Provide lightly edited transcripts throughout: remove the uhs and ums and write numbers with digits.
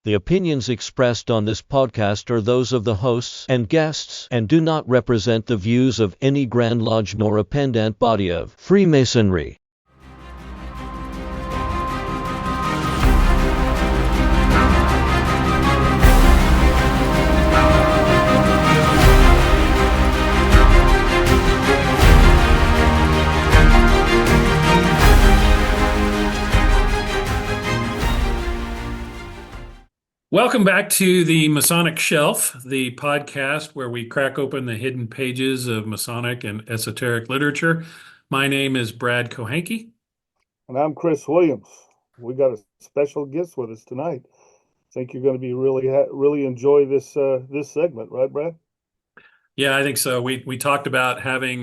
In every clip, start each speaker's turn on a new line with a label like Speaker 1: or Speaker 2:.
Speaker 1: The opinions expressed on this podcast are those of the hosts and guests and do not represent the views of any Grand Lodge nor a pendant body of Freemasonry.
Speaker 2: Welcome back to the Masonic Shelf, the podcast where we crack open the hidden pages of Masonic and esoteric literature. My name is Brad Kohanke.
Speaker 3: And I'm Chris Williams. We got a special guest with us tonight. I think you're going to be really enjoy this segment, right, Brad?
Speaker 2: Yeah, I think so. We talked about having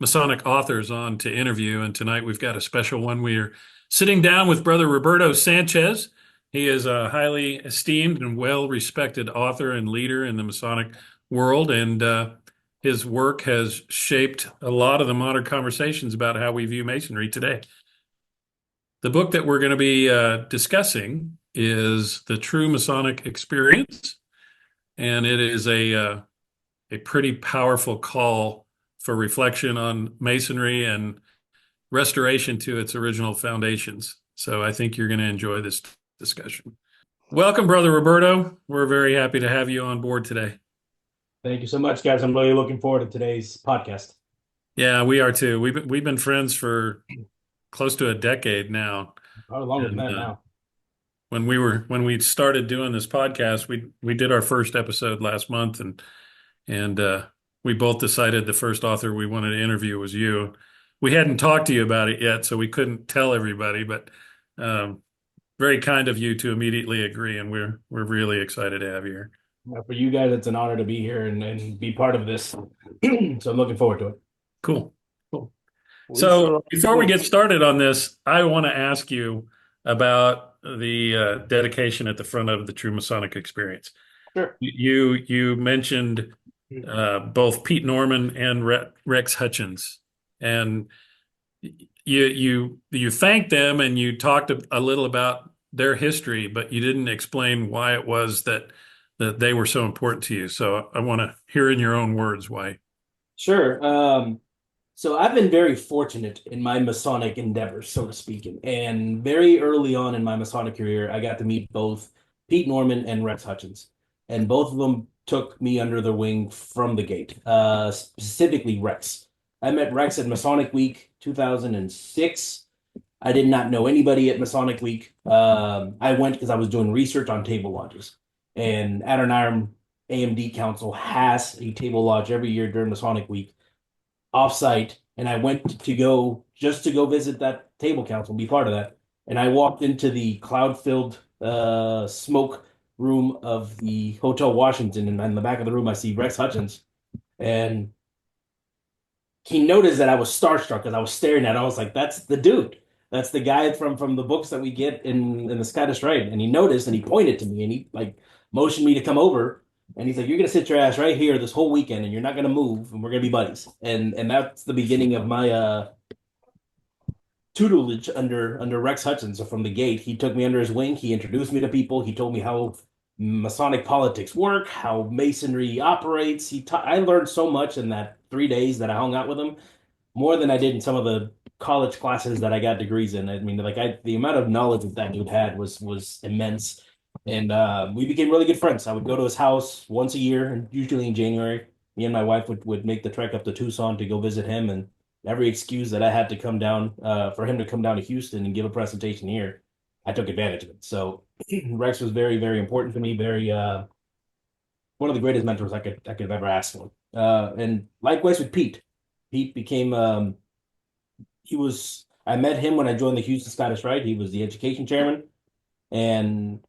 Speaker 2: Masonic authors on to interview, and tonight we've got a special one. We're sitting down with Brother Roberto Sanchez. He is a highly esteemed and well-respected author and leader in the Masonic world, and his work has shaped a lot of the modern conversations about how we view Masonry today. The book that we're going to be discussing is The True Masonic Experience, and it is a pretty powerful call for reflection on Masonry and restoration to its original foundations. So I think you're going to enjoy this discussion. Welcome, Brother Roberto. We're very happy to have you on board today.
Speaker 4: Thank you so much, guys. I'm really looking forward to today's podcast.
Speaker 2: Yeah, we are too. We've been friends for close to a decade now.
Speaker 4: Probably longer than that now.
Speaker 2: When we started doing this podcast, we did our first episode last month, and we both decided the first author we wanted to interview was you. We hadn't talked to you about it yet, so we couldn't tell everybody, but very kind of you to immediately agree, and we're really excited to have you here.
Speaker 4: For you guys, it's an honor to be here and be part of this. So I'm looking forward to it.
Speaker 2: Cool. So before we get started on this, I want to ask you about the dedication at the front of the True Masonic Experience.
Speaker 4: Sure.
Speaker 2: You mentioned both Pete Norman and Rex Hutchins, and you thanked them and you talked a little about their history, but you didn't explain why it was that they were so important to you. So I want to hear in your own words why.
Speaker 4: Sure. So I've been very fortunate in my Masonic endeavors, so to speak. And very early on in my Masonic career, I got to meet both Pete Norman and Rex Hutchins. And both of them took me under their wing from the gate, specifically Rex. I met Rex at Masonic Week 2006. I did not know anybody at Masonic Week. I went because I was doing research on table lodges. And Adoniram AMD Council has a table lodge every year during Masonic Week offsite. And I went to go visit that table council, be part of that. And I walked into the cloud-filled smoke room of the Hotel Washington. And in the back of the room, I see Rex Hutchins. And he noticed that I was starstruck because I was staring at him. I was like, that's the dude. That's the guy from the books that we get in the Scottish Rite. And he noticed and he pointed to me and he motioned me to come over. And he's like, you're going to sit your ass right here this whole weekend and you're not going to move and we're going to be buddies. And that's the beginning of my tutelage under Rex Hutchins. So from the gate, he took me under his wing. He introduced me to people. He told me how Masonic politics work, how Masonry operates. I learned so much in that 3 days that I hung out with him, more than I did in some of the college classes that I got degrees in. I mean, the amount of knowledge that dude had was immense. And we became really good friends. I would go to his house once a year, and usually in January. Me and my wife would make the trek up to Tucson to go visit him. And every excuse that I had to come down, for him to come down to Houston and give a presentation here, I took advantage of it. So Rex was very, very important to me. Very one of the greatest mentors I could have ever asked for. And likewise with Pete. Pete became I met him when I joined the Houston Scottish Rite. He was the education chairman. And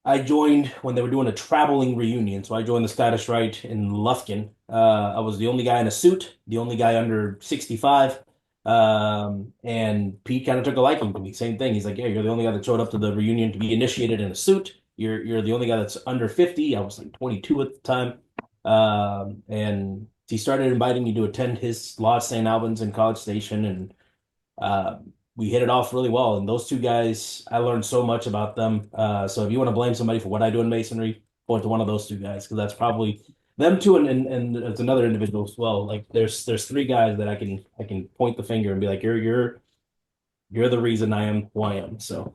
Speaker 4: I joined when they were doing a traveling reunion. So I joined the Scottish Rite in Lufkin. I was the only guy in a suit, the only guy under 65. And Pete kind of took a liking to me. Same thing. He's like, yeah, you're the only guy that showed up to the reunion to be initiated in a suit. You're the only guy that's under 50. I was like 22 at the time. And he started inviting me to attend his lodge, St. Albans in College Station. And we hit it off really well. And those two guys, I learned so much about them. So if you want to blame somebody for what I do in masonry, point to one of those two guys, because that's probably them two, and it's another individual as well. Like there's three guys that I can point the finger and be like, you're the reason I am who I am.
Speaker 2: So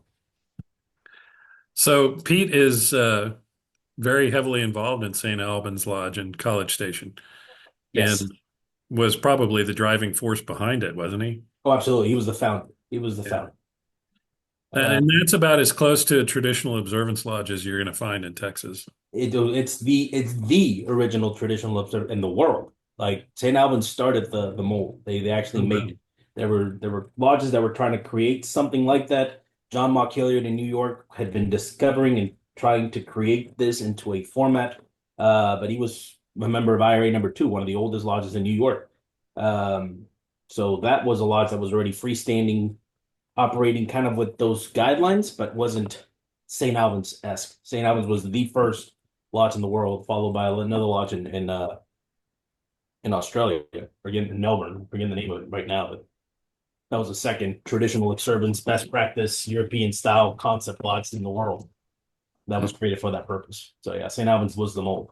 Speaker 2: Pete is very heavily involved in St. Albans Lodge and College Station,
Speaker 4: Yes.
Speaker 2: and was probably the driving force behind it, wasn't he?
Speaker 4: Oh, absolutely. He was the founder. He was the
Speaker 2: Yeah.
Speaker 4: founder.
Speaker 2: And that's about as close to a traditional observance lodge as you're going to find in Texas.
Speaker 4: It's the original traditional observer in the world. Like St. Albans started the mold. They actually
Speaker 2: Oh, wow.
Speaker 4: made it. There were lodges that were trying to create something like that. John Mock Hilliard in New York had been discovering and trying to create this into a format. But he was a member of IRA number two, one of the oldest lodges in New York. Um, so that was a lodge that was already freestanding, operating kind of with those guidelines, but wasn't St. Albans-esque. St. Albans was the first lodge in the world, followed by another lodge in Australia, again in Melbourne. I forget the name of it right now, but that was the second traditional observance, best practice, European style concept lodge in the world that was created for that purpose. So yeah, St. Albans was the mold.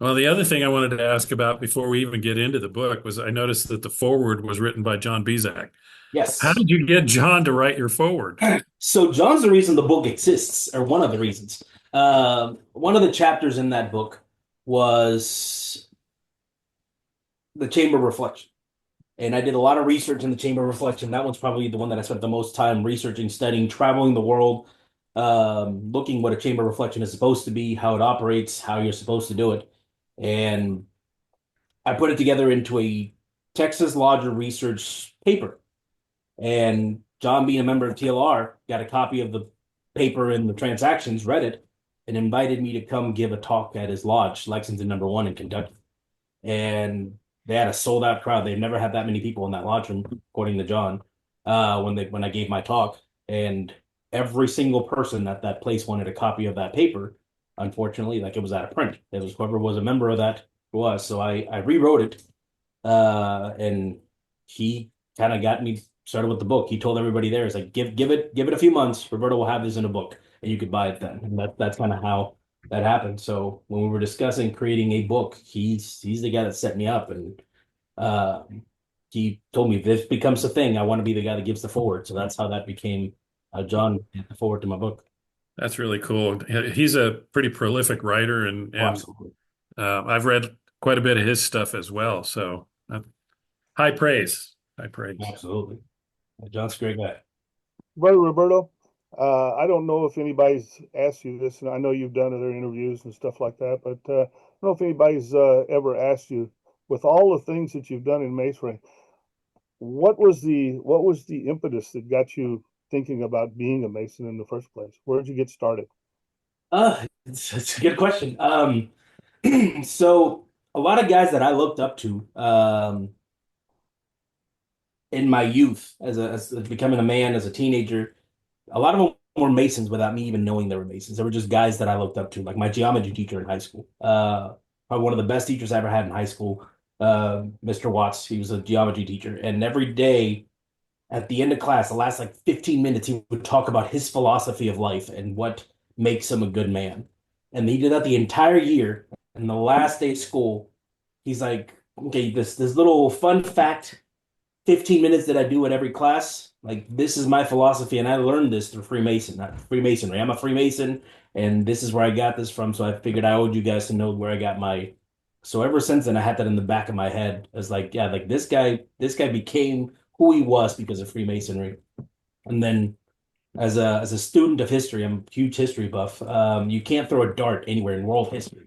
Speaker 2: Well, the other thing I wanted to ask about before we even get into the book was I noticed that the foreword was written by John Bezak. How
Speaker 4: Yes.
Speaker 2: did you get John to write your foreword?
Speaker 4: So John's the reason the book exists, or one of the reasons. One of the chapters in that book was the Chamber of Reflection. And I did a lot of research in the Chamber of Reflection. That one's probably the one that I spent the most time researching, studying, traveling the world, looking what a Chamber of Reflection is supposed to be, how it operates, how you're supposed to do it. And I put it together into a Texas Lodger research paper. And John, being a member of TLR, got a copy of the paper and the transactions, read it, and invited me to come give a talk at his lodge, Lexington number one in Kentucky. And they had a sold out crowd. They've never had that many people in that lodge room, according to John, when I gave my talk. And every single person at that place wanted a copy of that paper. Unfortunately, like it was out of print. It was whoever was a member of that was. So I rewrote it, and he kind of got me started with the book. He told everybody there, "Is like give it a few months. Roberto will have this in a book, and you could buy it then." And that's kind of how that happened. So when we were discussing creating a book, he's the guy that set me up, and uh, he told me if this becomes a thing, I want to be the guy that gives the forward. So that's how that became John did the forward to my book.
Speaker 2: That's really cool. He's a pretty prolific writer,
Speaker 4: Oh,
Speaker 2: and
Speaker 4: absolutely,
Speaker 2: I've read quite a bit of his stuff as well. So high praise, high praise.
Speaker 4: absolutely. John's a great guy.
Speaker 3: Brother Roberto, I don't know if anybody's asked you this, and I know you've done other interviews and stuff like that, but I don't know if anybody's ever asked you, with all the things that you've done in masonry, what was the impetus that got you thinking about being a Mason in the first place? Where did you get started?
Speaker 4: It's a good question. So a lot of guys that I looked up to, in my youth, as becoming a man, as a teenager, a lot of them were Masons without me even knowing they were Masons. They were just guys that I looked up to, like my geometry teacher in high school. Probably one of the best teachers I ever had in high school, Mr. Watts. He was a geometry teacher, and every day at the end of class, the last like 15 minutes, he would talk about his philosophy of life and what makes him a good man. And he did that the entire year. And the last day of school, he's like, okay, this little fun fact, 15 minutes that I do at every class, like this is my philosophy, and I learned this through Freemasonry. I'm a Freemason, and this is where I got this from. So I figured I owed you guys to know where I got my. So ever since then, I had that in the back of my head as like, yeah, like this guy became who he was because of Freemasonry. And then as a student of history, I'm a huge history buff. You can't throw a dart anywhere in world history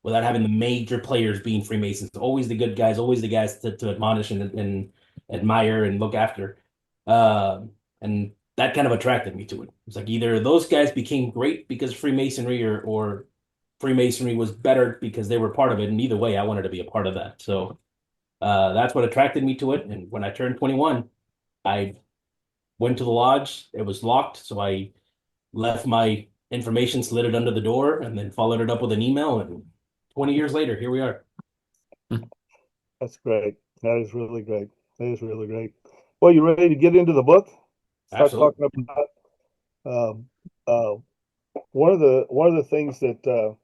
Speaker 4: without having the major players being Freemasons. Always the good guys, always the guys to admonish and admire and look after. And that kind of attracted me to it. It's like either those guys became great because of Freemasonry, or Freemasonry was better because they were part of it. And either way, I wanted to be a part of that. So that's what attracted me to it. And when I turned 21, I went to the lodge. It was locked, so I left my information, slid it under the door, and then followed it up with an email. And 20 years later, here we are.
Speaker 3: That's great. That is really great. That is really great. Well, you ready to get into the book? Start
Speaker 4: Absolutely.
Speaker 3: talking about um, uh, one of the things that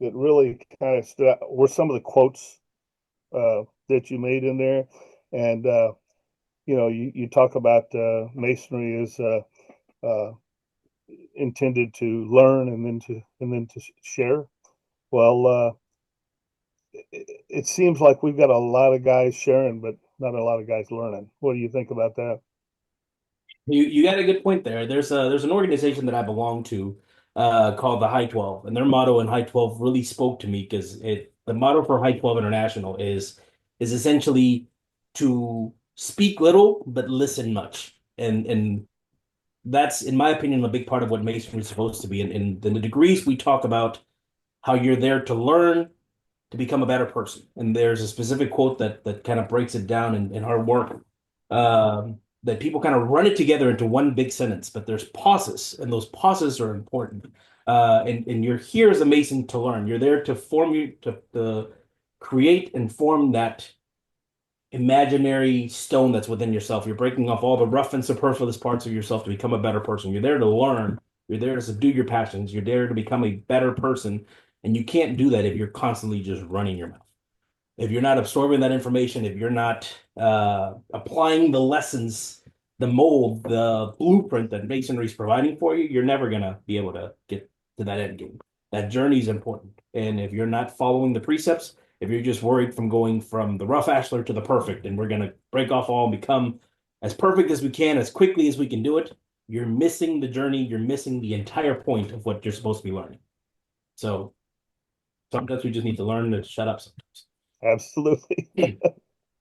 Speaker 3: really kind of stood out were some of the quotes that you made in there, and you talk about masonry is uh, intended to learn and then to share. Well, it seems like we've got a lot of guys sharing, but not a lot of guys learning. What do you think about that?
Speaker 4: You got a good point there. There's an organization that I belong to called the High 12, and their motto in High 12 really spoke to me because it the motto for High 12 International is essentially to speak little but listen much. And that's, in my opinion, a big part of what Masonry is supposed to be. In the degrees, we talk about how you're there to learn to become a better person. And there's a specific quote that kind of breaks it down in our work, that people kind of run it together into one big sentence, but there's pauses, and those pauses are important. And you're here as a Mason to learn. You're there to form you to create and form that imaginary stone that's within yourself. You're breaking off all the rough and superfluous parts of yourself to become a better person. You're there to learn. You're there to subdue your passions. You're there to become a better person. And you can't do that if you're constantly just running your mouth. If you're not absorbing that information, if you're not applying the lessons, the mold, the blueprint that Masonry is providing for you, you're never going to be able to get to that end game. That journey is important. And if you're not following the precepts, if you're just worried from going from the rough ashlar to the perfect, and we're going to break off all and become as perfect as we can, as quickly as we can do it, you're missing the journey. You're missing the entire point of what you're supposed to be learning. So sometimes we just need to learn to shut up sometimes.
Speaker 3: Absolutely.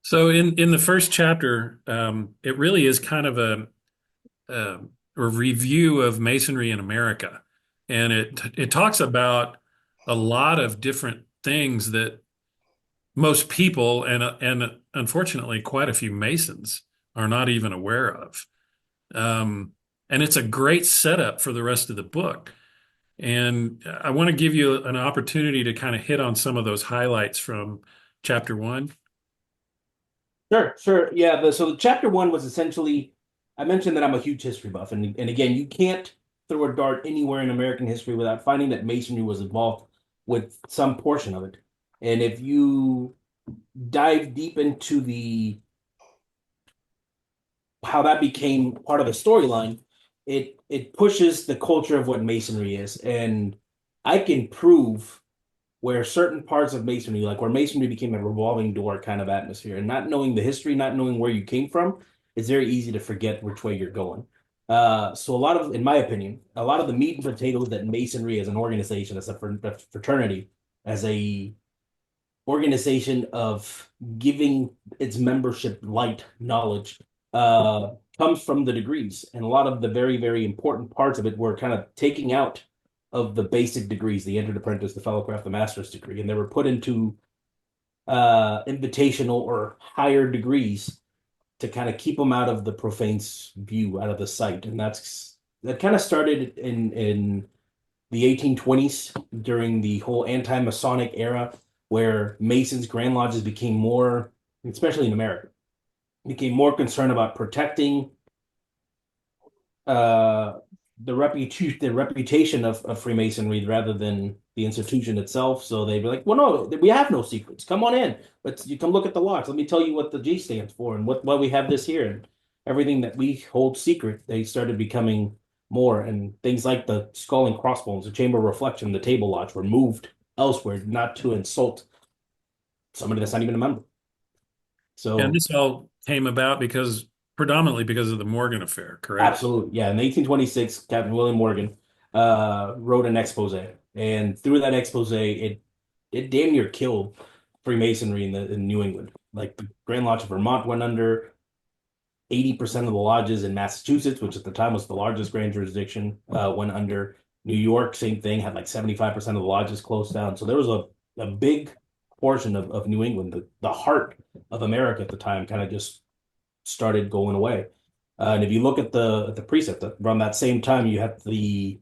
Speaker 2: So in the first chapter, it really is kind of a review of Masonry in America, and it talks about a lot of different things that most people and unfortunately quite a few Masons are not even aware of. And it's a great setup for the rest of the book. And I want to give you an opportunity to kind of hit on some of those highlights from chapter one.
Speaker 4: Sure, sure. Yeah, so the chapter one was essentially, I mentioned that I'm a huge history buff, and again, you can't throw a dart anywhere in American history without finding that Masonry was involved with some portion of it. And if you dive deep into the how that became part of the storyline, it pushes the culture of what Masonry is. And I can prove where certain parts of Masonry, like where Masonry became a revolving door kind of atmosphere, and not knowing the history, not knowing where you came from, it's very easy to forget which way you're going. So a lot of, in my opinion, a lot of the meat and potatoes that Masonry as an organization, as a fraternity, as a organization of giving its membership light knowledge, comes from the degrees. And a lot of the very, very important parts of it were kind of taking out of the basic degrees, the entered apprentice, the fellowcraft, the master's degree, and they were put into invitational or higher degrees to kind of keep them out of the profane's view, out of the sight. And that kind of started in the 1820s during the whole anti-Masonic era, where Masons, Grand Lodges became more, especially in America, became more concerned about protecting the reputation of Freemasonry rather than the institution itself. So they'd be like, well, no, we have no secrets. Come on in. You come look at the lodge. Let me tell you what the G stands for and why we have this here. And everything that we hold secret, they started becoming more. And things like the skull and crossbones, the chamber of reflection, the table lodge were moved elsewhere, not to insult somebody that's not even a member.
Speaker 2: And
Speaker 4: So
Speaker 2: this all came about predominantly because of the Morgan affair, correct?
Speaker 4: absolutely. Yeah. In 1826, Captain William Morgan wrote an expose. And through that expose, it damn near killed Freemasonry in New England. Like the Grand Lodge of Vermont went under, 80% of the lodges in Massachusetts, which at the time was the largest grand jurisdiction, went under. New York, same thing, had like 75% of the lodges closed down. So there was a big portion of New England, the heart of America at the time, kind of just started going away. And if you look at the precept around that same time, you have the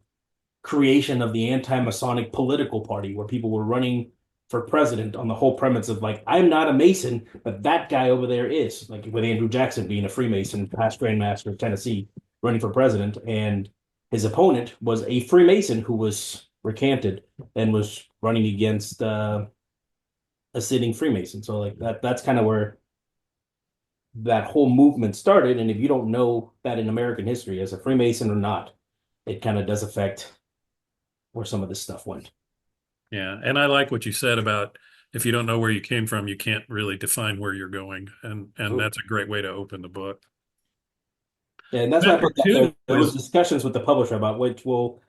Speaker 4: creation of the anti-Masonic political party, where people were running for president on the whole premise of like, I'm not a Mason, but that guy over there is, like with Andrew Jackson being a Freemason, past Grand Master of Tennessee, running for president, and his opponent was a Freemason who was recanted and was running against a sitting Freemason. So like that's kind of where that whole movement started. And if you don't know that in American history as a Freemason or not, it kind of does affect where some of this stuff went.
Speaker 2: Yeah, and I like what you said about if you don't know where you came from, you can't really define where you're going, and that's a great way to open the book.
Speaker 4: Yeah, and that's why I
Speaker 2: Chapter
Speaker 4: put that there.
Speaker 2: two
Speaker 4: There was
Speaker 2: is
Speaker 4: discussions with the publisher about which, well,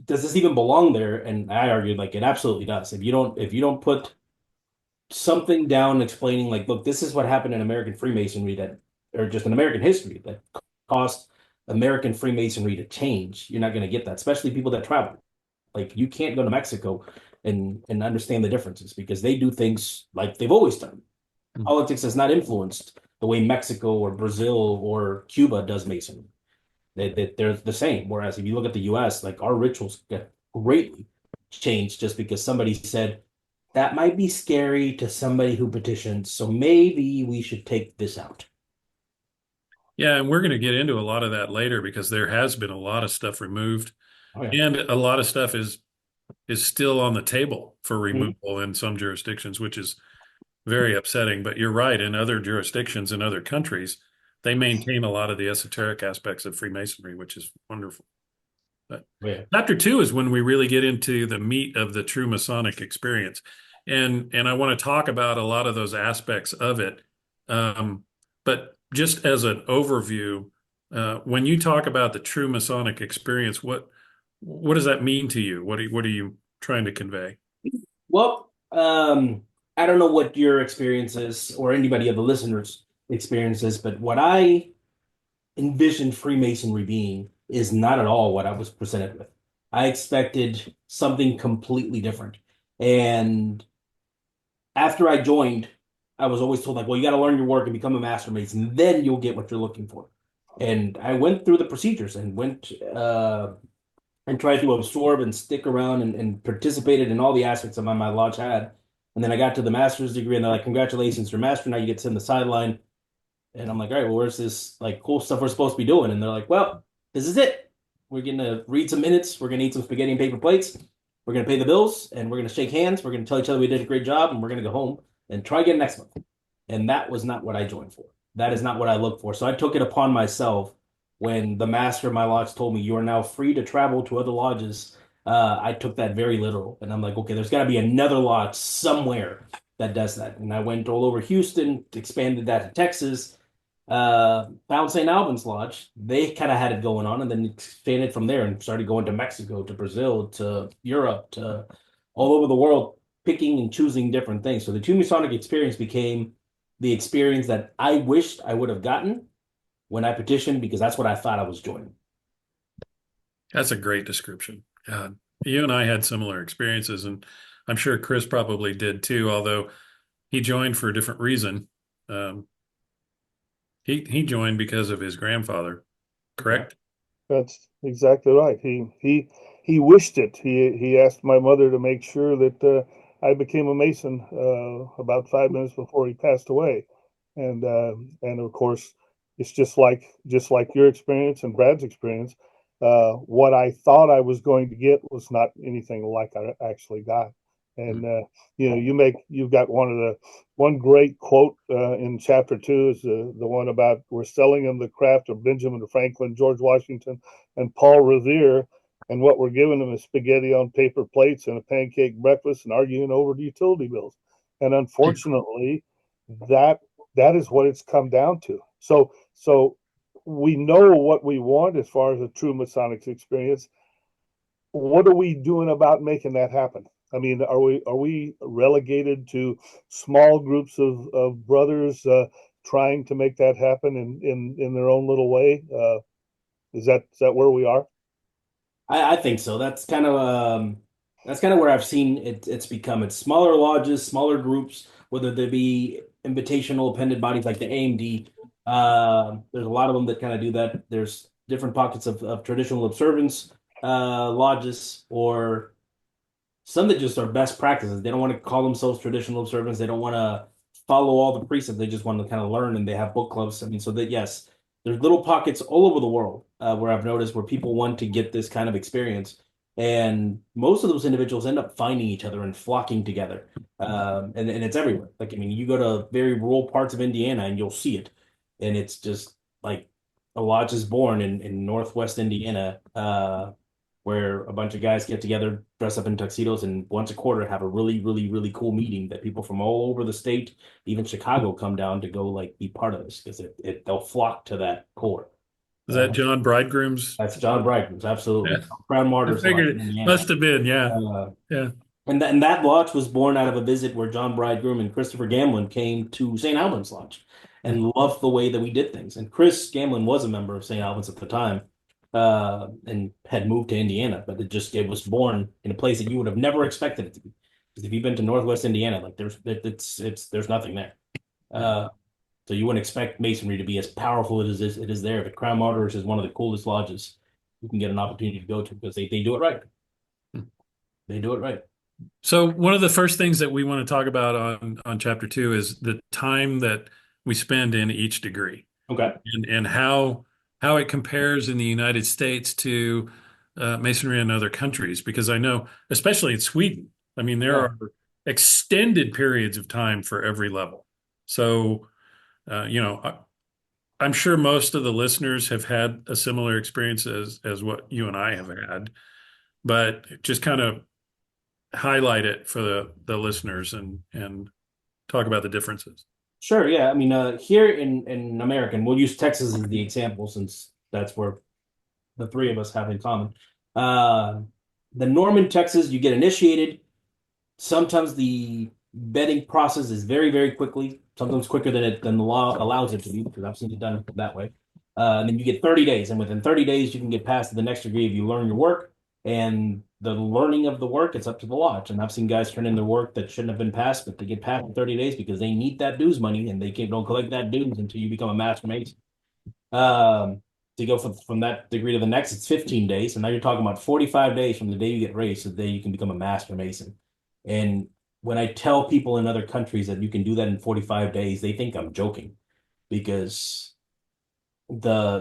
Speaker 4: does this even belong there? And I argued like it absolutely does. If you don't put something down explaining like, look, this is what happened in American Freemasonry that, or just in American history that caused American Freemasonry to change, you're not going to get that, especially people that travel. Like you can't go to Mexico and understand the differences because they do things like they've always done. Politics has not influenced the way Mexico or Brazil or Cuba does Masonry. They're the same. Whereas if you look at the US, like our rituals get greatly changed just because somebody said that might be scary to somebody who petitioned. So maybe we should take this out.
Speaker 2: yeah, and we're going to get into a lot of that later because there has been a lot of stuff removed,
Speaker 4: Oh, yeah.
Speaker 2: and a lot of stuff is still on the table for
Speaker 4: Mhm.
Speaker 2: removal in some jurisdictions, which is very upsetting. But you're right, in other jurisdictions in other countries, they maintain a lot of the esoteric aspects of Freemasonry, which is wonderful. But
Speaker 4: Yeah.
Speaker 2: chapter two is when we really get into the meat of the true Masonic experience. And I want to talk about a lot of those aspects of it. But just as an overview, when you talk about the true Masonic experience, what does that mean to you? What are you trying to convey?
Speaker 4: Well, I don't know what your experience is or anybody of the listeners' experiences, but what I envisioned Freemasonry being is not at all what I was presented with. I expected something completely different. And after I joined, I was always told, like, well, you got to learn your work and become a master mason, then you'll get what you're looking for. And I went through the procedures and went and tried to absorb and stick around and participated in all the aspects of my lodge had. And then I got to the master's degree and they're like, congratulations, you're master. Now you get to sit in the sideline. And I'm like, all right, well, where's this like cool stuff we're supposed to be doing? And they're like, well, this is it. We're gonna read some minutes. We're gonna eat some spaghetti and paper plates. We're gonna pay the bills, and we're gonna shake hands. We're gonna tell each other we did a great job, and we're gonna go home and try again next month. And that was not what I joined for. That is not what I looked for. So I took it upon myself when the master of my lodge told me you are now free to travel to other lodges. I took that very literal, and I'm like, okay, there's got to be another lodge somewhere that does that. And I went all over Houston, expanded that to Texas, found St. Albans Lodge. They kind of had it going on and then expanded from there and started going to Mexico, to Brazil, to Europe, to all over the world, picking and choosing different things. So the True Masonic experience became the experience that I wished I would have gotten when I petitioned because that's what I thought I was joining.
Speaker 2: That's a great description. You and I had similar experiences, and I'm sure Chris probably did too, although he joined for a different reason. Um, he joined because of his grandfather, correct?
Speaker 3: That's exactly right. He wished it. He asked my mother to make sure that I became a Mason about 5 minutes before he passed away, and of course, it's just like your experience and Brad's experience. What I thought I was going to get was not anything like I actually got. And you've got one great quote in chapter two is the one about we're selling them the craft of Benjamin Franklin, George Washington, and Paul Revere, and what we're giving them is spaghetti on paper plates and a pancake breakfast and arguing over the utility bills. And unfortunately, that that is what it's come down to. So we know what we want as far as a true Masonic experience. What are we doing about making that happen? I mean, are we relegated to small groups of brothers trying to make that happen in their own little way? Is that where we are?
Speaker 4: I think so. That's kind of where I've seen it's become. It's smaller lodges, smaller groups, whether they be invitational appended bodies like the AMD. There's a lot of them that kind of do that. There's different pockets of traditional observance lodges or some that just are best practices. They don't want to call themselves traditional observants. They don't want to follow all the precepts. They just want to kind of learn, and they have book clubs. I mean, so that yes, there's little pockets all over the world where I've noticed where people want to get this kind of experience. And most of those individuals end up finding each other and flocking together. And it's everywhere. Like, I mean, you go to very rural parts of Indiana and you'll see it. And it's just like a lodge is born in Northwest Indiana, where a bunch of guys get together, dress up in tuxedos, and once a quarter have a really, really, really cool meeting that people from all over the state, even Chicago, come down to go like be part of this because they'll flock to that core.
Speaker 2: Is that John Bridegroom's?
Speaker 4: That's John Bridegroom's, absolutely.
Speaker 2: Yeah,
Speaker 4: Crown
Speaker 2: I
Speaker 4: Martyrs Lodge
Speaker 2: figured
Speaker 4: in
Speaker 2: it
Speaker 4: Indiana.
Speaker 2: must have been. Yeah,
Speaker 4: Uh,
Speaker 2: yeah.
Speaker 4: and that lodge was born out of a visit where John Bridegroom and Christopher Gamlin came to St. Albans Lodge and loved the way that we did things. And Chris Gamlin was a member of St. Albans at the time, and had moved to Indiana, but it was born in a place that you would have never expected it to be. Because if you've been to Northwest Indiana, like there's nothing there. So you wouldn't expect Masonry to be as powerful as it is there. But Crown Martyrs is one of the coolest lodges you can get an opportunity to go to because they do it right. They do it right.
Speaker 2: So one of the first things that we want to talk about on chapter 2 is the time that we spend in each degree.
Speaker 4: Okay.
Speaker 2: And how it compares in the United States to Masonry in other countries. Because I know, especially in Sweden, I mean, there are extended periods of time for every level. So, I'm sure most of the listeners have had a similar experience as what you and I have had, but just kind of highlight it for the listeners and talk about the differences.
Speaker 4: Sure, yeah. I mean, here in America, and we'll use Texas as the example since that's where the three of us have in common. Uh, the norm in Texas, you get initiated. Sometimes the betting process is very, very quickly, sometimes quicker than the law allows it to be, because I've seen it done that way. And then you get 30 days, and within 30 days, you can get past to the next degree if you learn your work. And the learning of the work is up to the lodge. And I've seen guys turn in their work that shouldn't have been passed, but they get passed in 30 days because they need that dues money, and they don't collect that dues until you become a master mason. To go from that degree to the next, it's 15 days. And now you're talking about 45 days from the day you get raised to the day you can become a master mason. And when I tell people in other countries that you can do that in 45 days, they think I'm joking because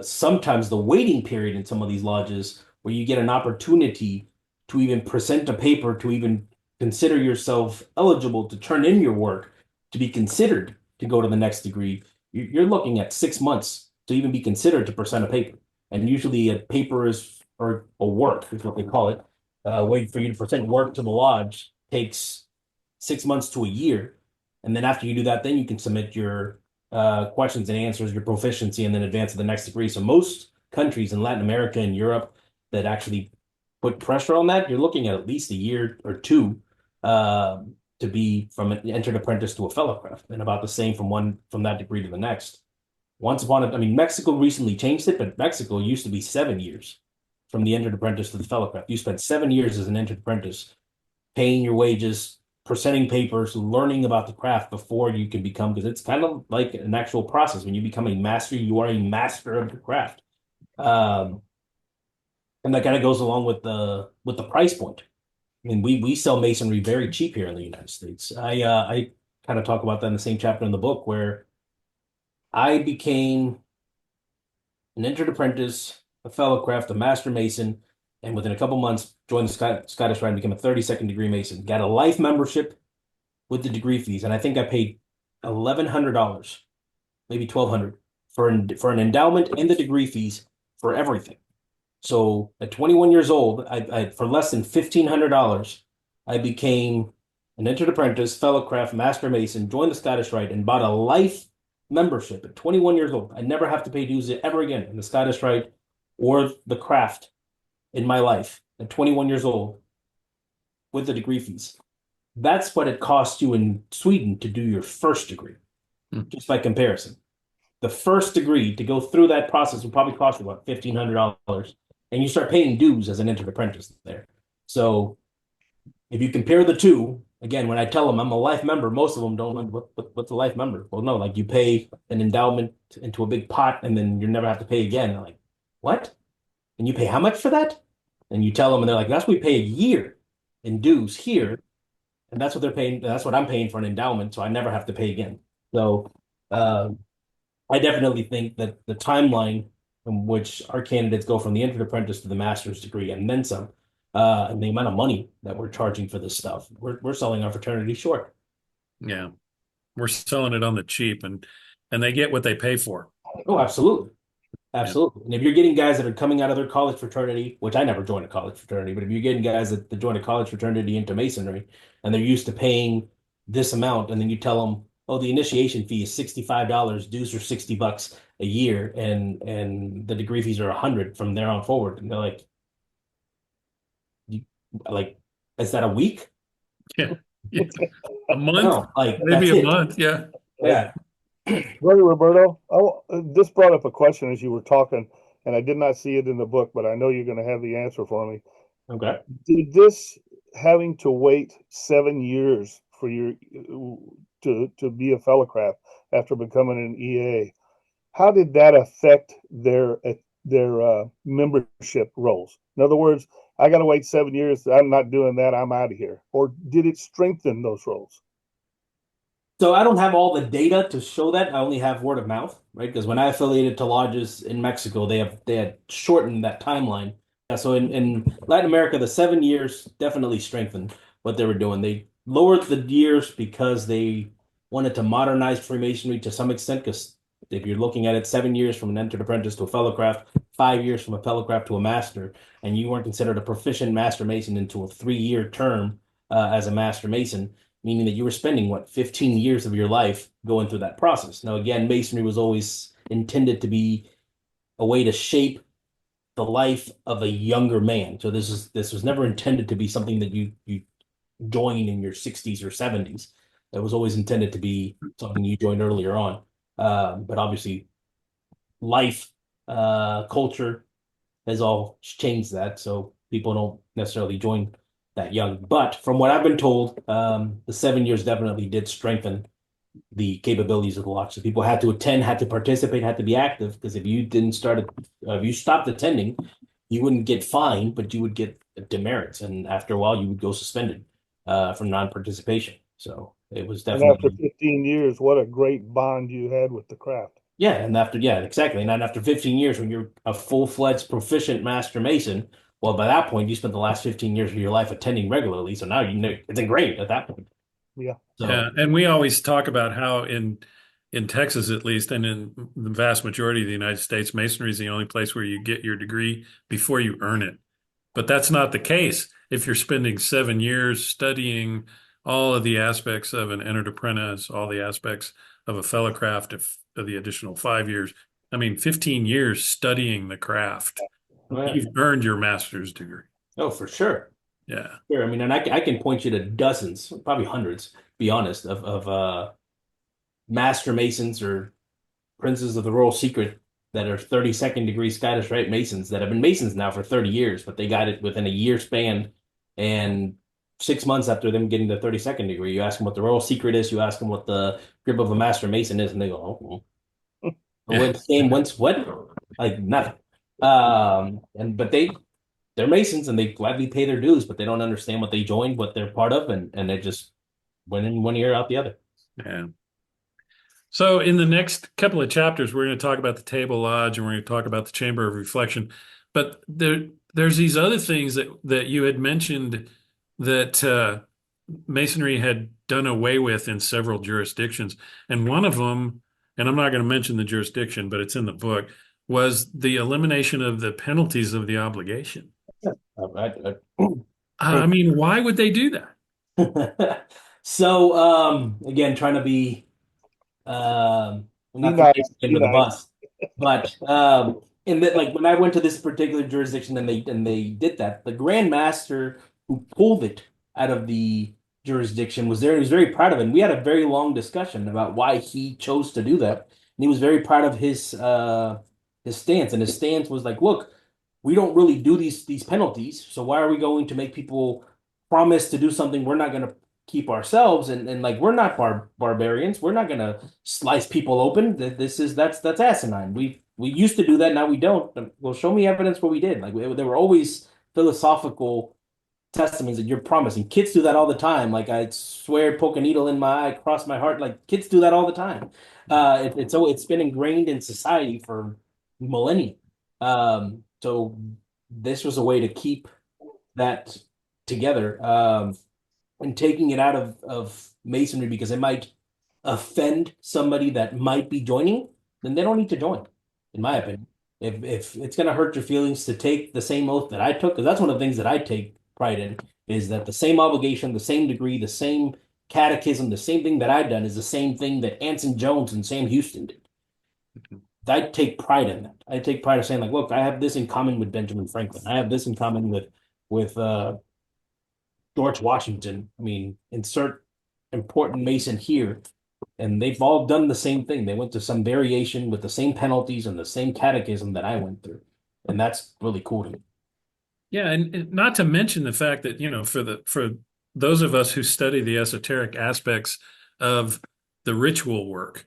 Speaker 4: sometimes the waiting period in some of these lodges where you get an opportunity to even present a paper, to even consider yourself eligible to turn in your work, to be considered to go to the next degree, you're looking at 6 months to even be considered to present a paper. And usually a paper or a work is what they call it. Wait for you to present work to the lodge takes 6 months to a year. And then after you do that, then you can submit your questions and answers, your proficiency, and then advance to the next degree. So most countries in Latin America and Europe that actually put pressure on that, you're looking at least a year or two to be from an entered apprentice to a fellowcraft, and about the same from that degree to the next. Once upon a, I mean, Mexico recently changed it, but Mexico used to be 7 years from the entered apprentice to the fellowcraft. You spent 7 years as an entered apprentice, paying your wages, presenting papers, learning about the craft before you can become, because it's kind of like an actual process. When you become a master, you are a master of the craft. And that kind of goes along with the price point. I mean, we sell masonry very cheap here in the United States. I kind of talk about that in the same chapter in the book where I became an entered apprentice, a fellowcraft, a master mason, and within a couple months joined the Scottish Rite and became a 32nd degree mason. Got a life membership with the degree fees, and I think I paid $1,100, maybe $1,200 for an endowment and the degree fees for everything. So at 21 years old, I for less than $1,500, I became an entered apprentice, fellowcraft, master mason, joined the Scottish Rite, and bought a life membership at 21 years old. I never have to pay dues ever again in the Scottish Rite or the craft in my life at 21 years old with the degree fees. That's what it costs you in Sweden to do your first degree, just by comparison. The first degree to go through that process will probably cost you about $1,500, and you start paying dues as an entered apprentice there. So if you compare the two, again, when I tell them I'm a life member, most of them don't know what's a life member. Well, no, like you pay an endowment into a big pot and then you never have to pay again. They're like, what? And you pay how much for that? And you tell them, and they're like, that's what we pay a year. in dues here, and that's what they're paying. That's what I'm paying for an endowment, so I never have to pay again. So I definitely think that the timeline in which our candidates go from the entered apprentice to the master's degree and then some, and the amount of money that we're charging for this stuff, we're selling our fraternity short.
Speaker 2: Yeah. We're selling it on the cheap, and they get what they pay for.
Speaker 4: Oh, absolutely.
Speaker 2: Yeah.
Speaker 4: Absolutely. And if you're getting guys that are coming out of their college fraternity, which I never joined a college fraternity, but if you're getting guys that join a college fraternity into Masonry and they're used to paying this amount, and then you tell them, oh, the initiation fee is $65, dues are $60 a year, and the degree fees are 100 from there on forward. And they're like, like, is that a week?
Speaker 2: Yeah. Yeah. A month?
Speaker 4: No, like
Speaker 2: Maybe
Speaker 4: that's
Speaker 2: a
Speaker 4: it.
Speaker 2: month. Yeah.
Speaker 4: Yeah.
Speaker 3: Brother Roberto, this brought up a question as you were talking, and I did not see it in the book, but I know you're going to have the answer for me.
Speaker 4: Okay.
Speaker 3: Did this having to wait 7 years for your to be a fellow craft after becoming an EA, how did that affect their membership roles? In other words, I got to wait 7 years. I'm not doing that. I'm out of here. Or did it strengthen those roles?
Speaker 4: So I don't have all the data to show that. I only have word of mouth, right? Because when I affiliated to lodges in Mexico, they had shortened that timeline. Yeah, so in Latin America, the 7 years definitely strengthened what they were doing. They lowered the years because they wanted to modernize Freemasonry to some extent. Because if you're looking at it, 7 years from an entered apprentice to a fellow craft, 5 years from a fellow craft to a master, and you weren't considered a proficient master mason into a 3-year term as a master mason, meaning that you were spending, what, 15 years of your life going through that process. Now, again, Masonry was always intended to be a way to shape the life of a younger man. So this was never intended to be something that you join in your 60s or 70s. It was always intended to be something you joined earlier on. But obviously, life, culture has all changed that. So people don't necessarily join that young. But from what I've been told, the 7 years definitely did strengthen the capabilities of the lodge. So people had to attend, had to participate, had to be active. Because if you didn't if you stopped attending, you wouldn't get fined, but you would get demerits, and after a while, you would go suspended for non-participation. So it was
Speaker 3: And after
Speaker 4: definitely
Speaker 3: 15 years, what a great bond you had with the craft.
Speaker 4: yeah, exactly, and then after 15 years, when you're a full-fledged proficient master mason, well, by that point, you spent the last 15 years of your life attending regularly. So now you know it's great at that point.
Speaker 3: Yeah.
Speaker 4: So
Speaker 2: Yeah. And we always talk about how in Texas, at least, and in the vast majority of the United States, Masonry is the only place where you get your degree before you earn it. But that's not the case if you're spending 7 years studying all of the aspects of an entered apprentice, all the aspects of a fellow craft, of the additional 5 years. I mean, 15 years studying the craft.
Speaker 4: yeah.
Speaker 2: You've earned your master's degree.
Speaker 4: Oh, for sure.
Speaker 2: Yeah.
Speaker 4: Sure. I mean, and I can point you to dozens, probably hundreds, be honest, of master masons or princes of the royal secret that are 32nd degree Scottish Rite Masons that have been Masons now for 30 years, but they got it within a year span. And 6 months after them getting the 32nd degree, you ask them what the royal secret is, you ask them what the grip of a master mason is, and they go, oh, well. What's what? Like nothing. But they're Masons and they gladly pay their dues, but they don't understand what they joined, what they're part of, and they just went in one ear out the other.
Speaker 2: Yeah. So in the next couple of chapters, we're going to talk about the Table Lodge and we're going to talk about the Chamber of Reflection. But there's these other things that you had mentioned that Masonry had done away with in several jurisdictions. And one of them, and I'm not going to mention the jurisdiction, but it's in the book, was the elimination of the penalties of the obligation. I mean, why would they do that?
Speaker 4: So again, trying to be not
Speaker 3: Nice,
Speaker 4: into the
Speaker 3: nice.
Speaker 4: bus, but in that, like when I went to this particular jurisdiction and they did that, the Grand Master who pulled it out of the jurisdiction was there. He was very proud of it. And we had a very long discussion about why he chose to do that, and he was very proud of his stance. And his stance was like, look, we don't really do these penalties, so why are we going to make people promise to do something we're not going to keep ourselves? And like we're not barbarians. We're not going to slice people open. That's asinine. We used to do that. Now we don't. Well, show me evidence where we did. Like they were always philosophical testaments that you're promising. Kids do that all the time. Like I swear, poke a needle in my eye, cross my heart. Like kids do that all the time. It's been ingrained in society for millennia. So this was a way to keep that together. And taking it out of masonry because it might offend somebody that might be joining, then they don't need to join, in my opinion. If it's going to hurt your feelings to take the same oath that I took, because that's one of the things that I take pride in, is that the same obligation, the same degree, the same catechism, the same thing that I've done is the same thing that Anson Jones and Sam Houston did. I take pride in that. I take pride in saying, like, look, I have this in common with Benjamin Franklin. I have this in common with George Washington. I mean, insert important Mason here, and they've all done the same thing. They went to some variation with the same penalties and the same catechism that I went through, and that's really cool to me.
Speaker 2: Yeah, and not to mention the fact that, for those of us who study the esoteric aspects of the ritual work,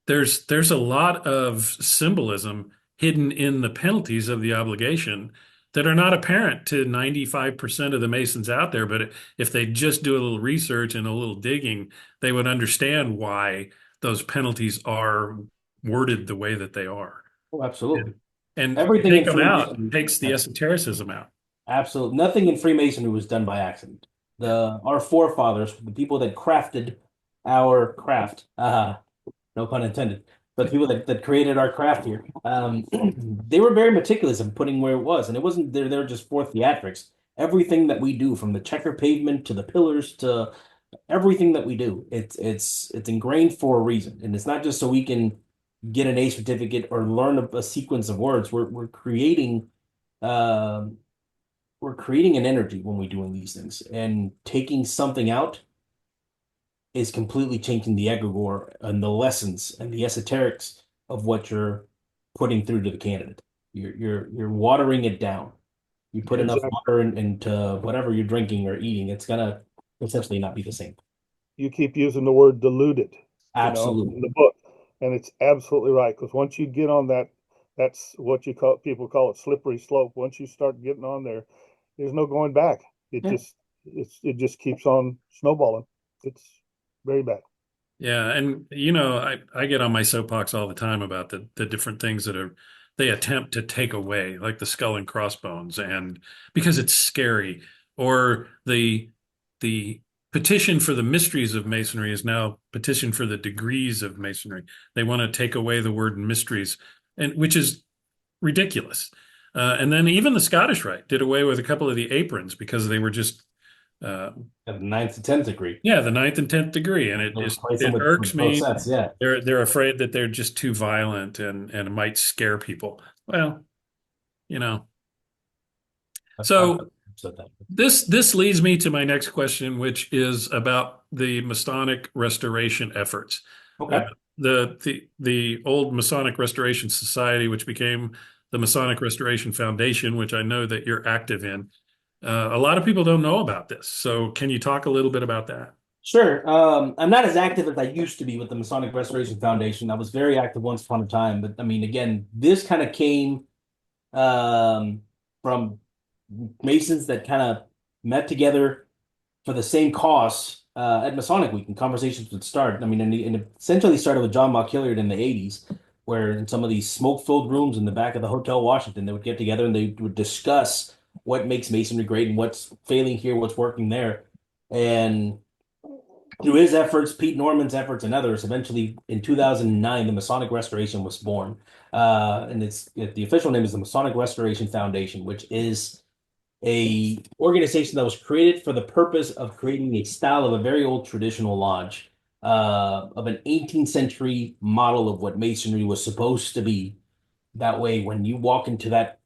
Speaker 2: there's a lot of symbolism hidden in the penalties of the obligation that are not apparent to 95% of the Masons out there. But if they just do a little research and a little digging, they would understand why those penalties are worded the way that they are.
Speaker 4: Oh, absolutely.
Speaker 2: And
Speaker 4: Everything
Speaker 2: take
Speaker 4: in
Speaker 2: them out,
Speaker 4: Freemasonry,
Speaker 2: takes the esotericism out.
Speaker 4: absolutely nothing in Freemasonry was done by accident. Our forefathers, the people that crafted our craft, no pun intended, but the people that created our craft here, they were very meticulous in putting where it was, and it wasn't they're just for theatrics. Everything that we do, from the checker pavement to the pillars to everything that we do, it's ingrained for a reason, and it's not just so we can get an A certificate or learn a sequence of words. Um, we're creating an energy when we're doing these things, and taking something out is completely changing the egregore and the lessons and the esoterics of what you're putting through to the candidate. You're watering it down. You put enough water into whatever you're drinking or eating, it's gonna essentially not be the same.
Speaker 3: You keep using the word diluted,
Speaker 4: Absolutely.
Speaker 3: in the book, and it's absolutely right, because once you get on that, that's what people call it slippery slope. Once you start getting on there, there's no going back. It
Speaker 4: Yeah.
Speaker 3: just keeps on snowballing. It's very bad.
Speaker 2: Yeah, and I get on my soapbox all the time about the different things that they attempt to take away, like the skull and crossbones, and because it's scary, or the petition for the mysteries of Masonry is now petition for the degrees of Masonry. They want to take away the word mysteries, and which is ridiculous. And then even the Scottish Rite did away with a couple of the aprons because they were just
Speaker 4: At the 9th to 10th degree.
Speaker 2: yeah, the 9th and 10th degree, and it irks me.
Speaker 4: Sets, yeah.
Speaker 2: They're afraid that they're just too violent and it might scare people. Well, you know. So this leads me to my next question, which is about the Masonic restoration efforts.
Speaker 4: Okay.
Speaker 2: The old Masonic Restoration Society, which became the Masonic Restoration Foundation, which I know that you're active in. A lot of people don't know about this. So can you talk a little bit about that?
Speaker 4: Sure. I'm not as active as I used to be with the Masonic Restoration Foundation. I was very active once upon a time, but I mean, again, this kind of came from Masons that kind of met together for the same cause at Masonic Week, and conversations would start. I mean, and it essentially started with John Mock Hilliard in the 80s, where in some of these smoke-filled rooms in the back of the Hotel Washington, they would get together and they would discuss what makes Masonry great and what's failing here, what's working there. And through his efforts, Pete Norman's efforts, and others, eventually in 2009, the Masonic Restoration was born. And the official name is the Masonic Restoration Foundation, which is a organization that was created for the purpose of creating a style of a very old traditional lodge, of an 18th century model of what Masonry was supposed to be. That way, when you walk into that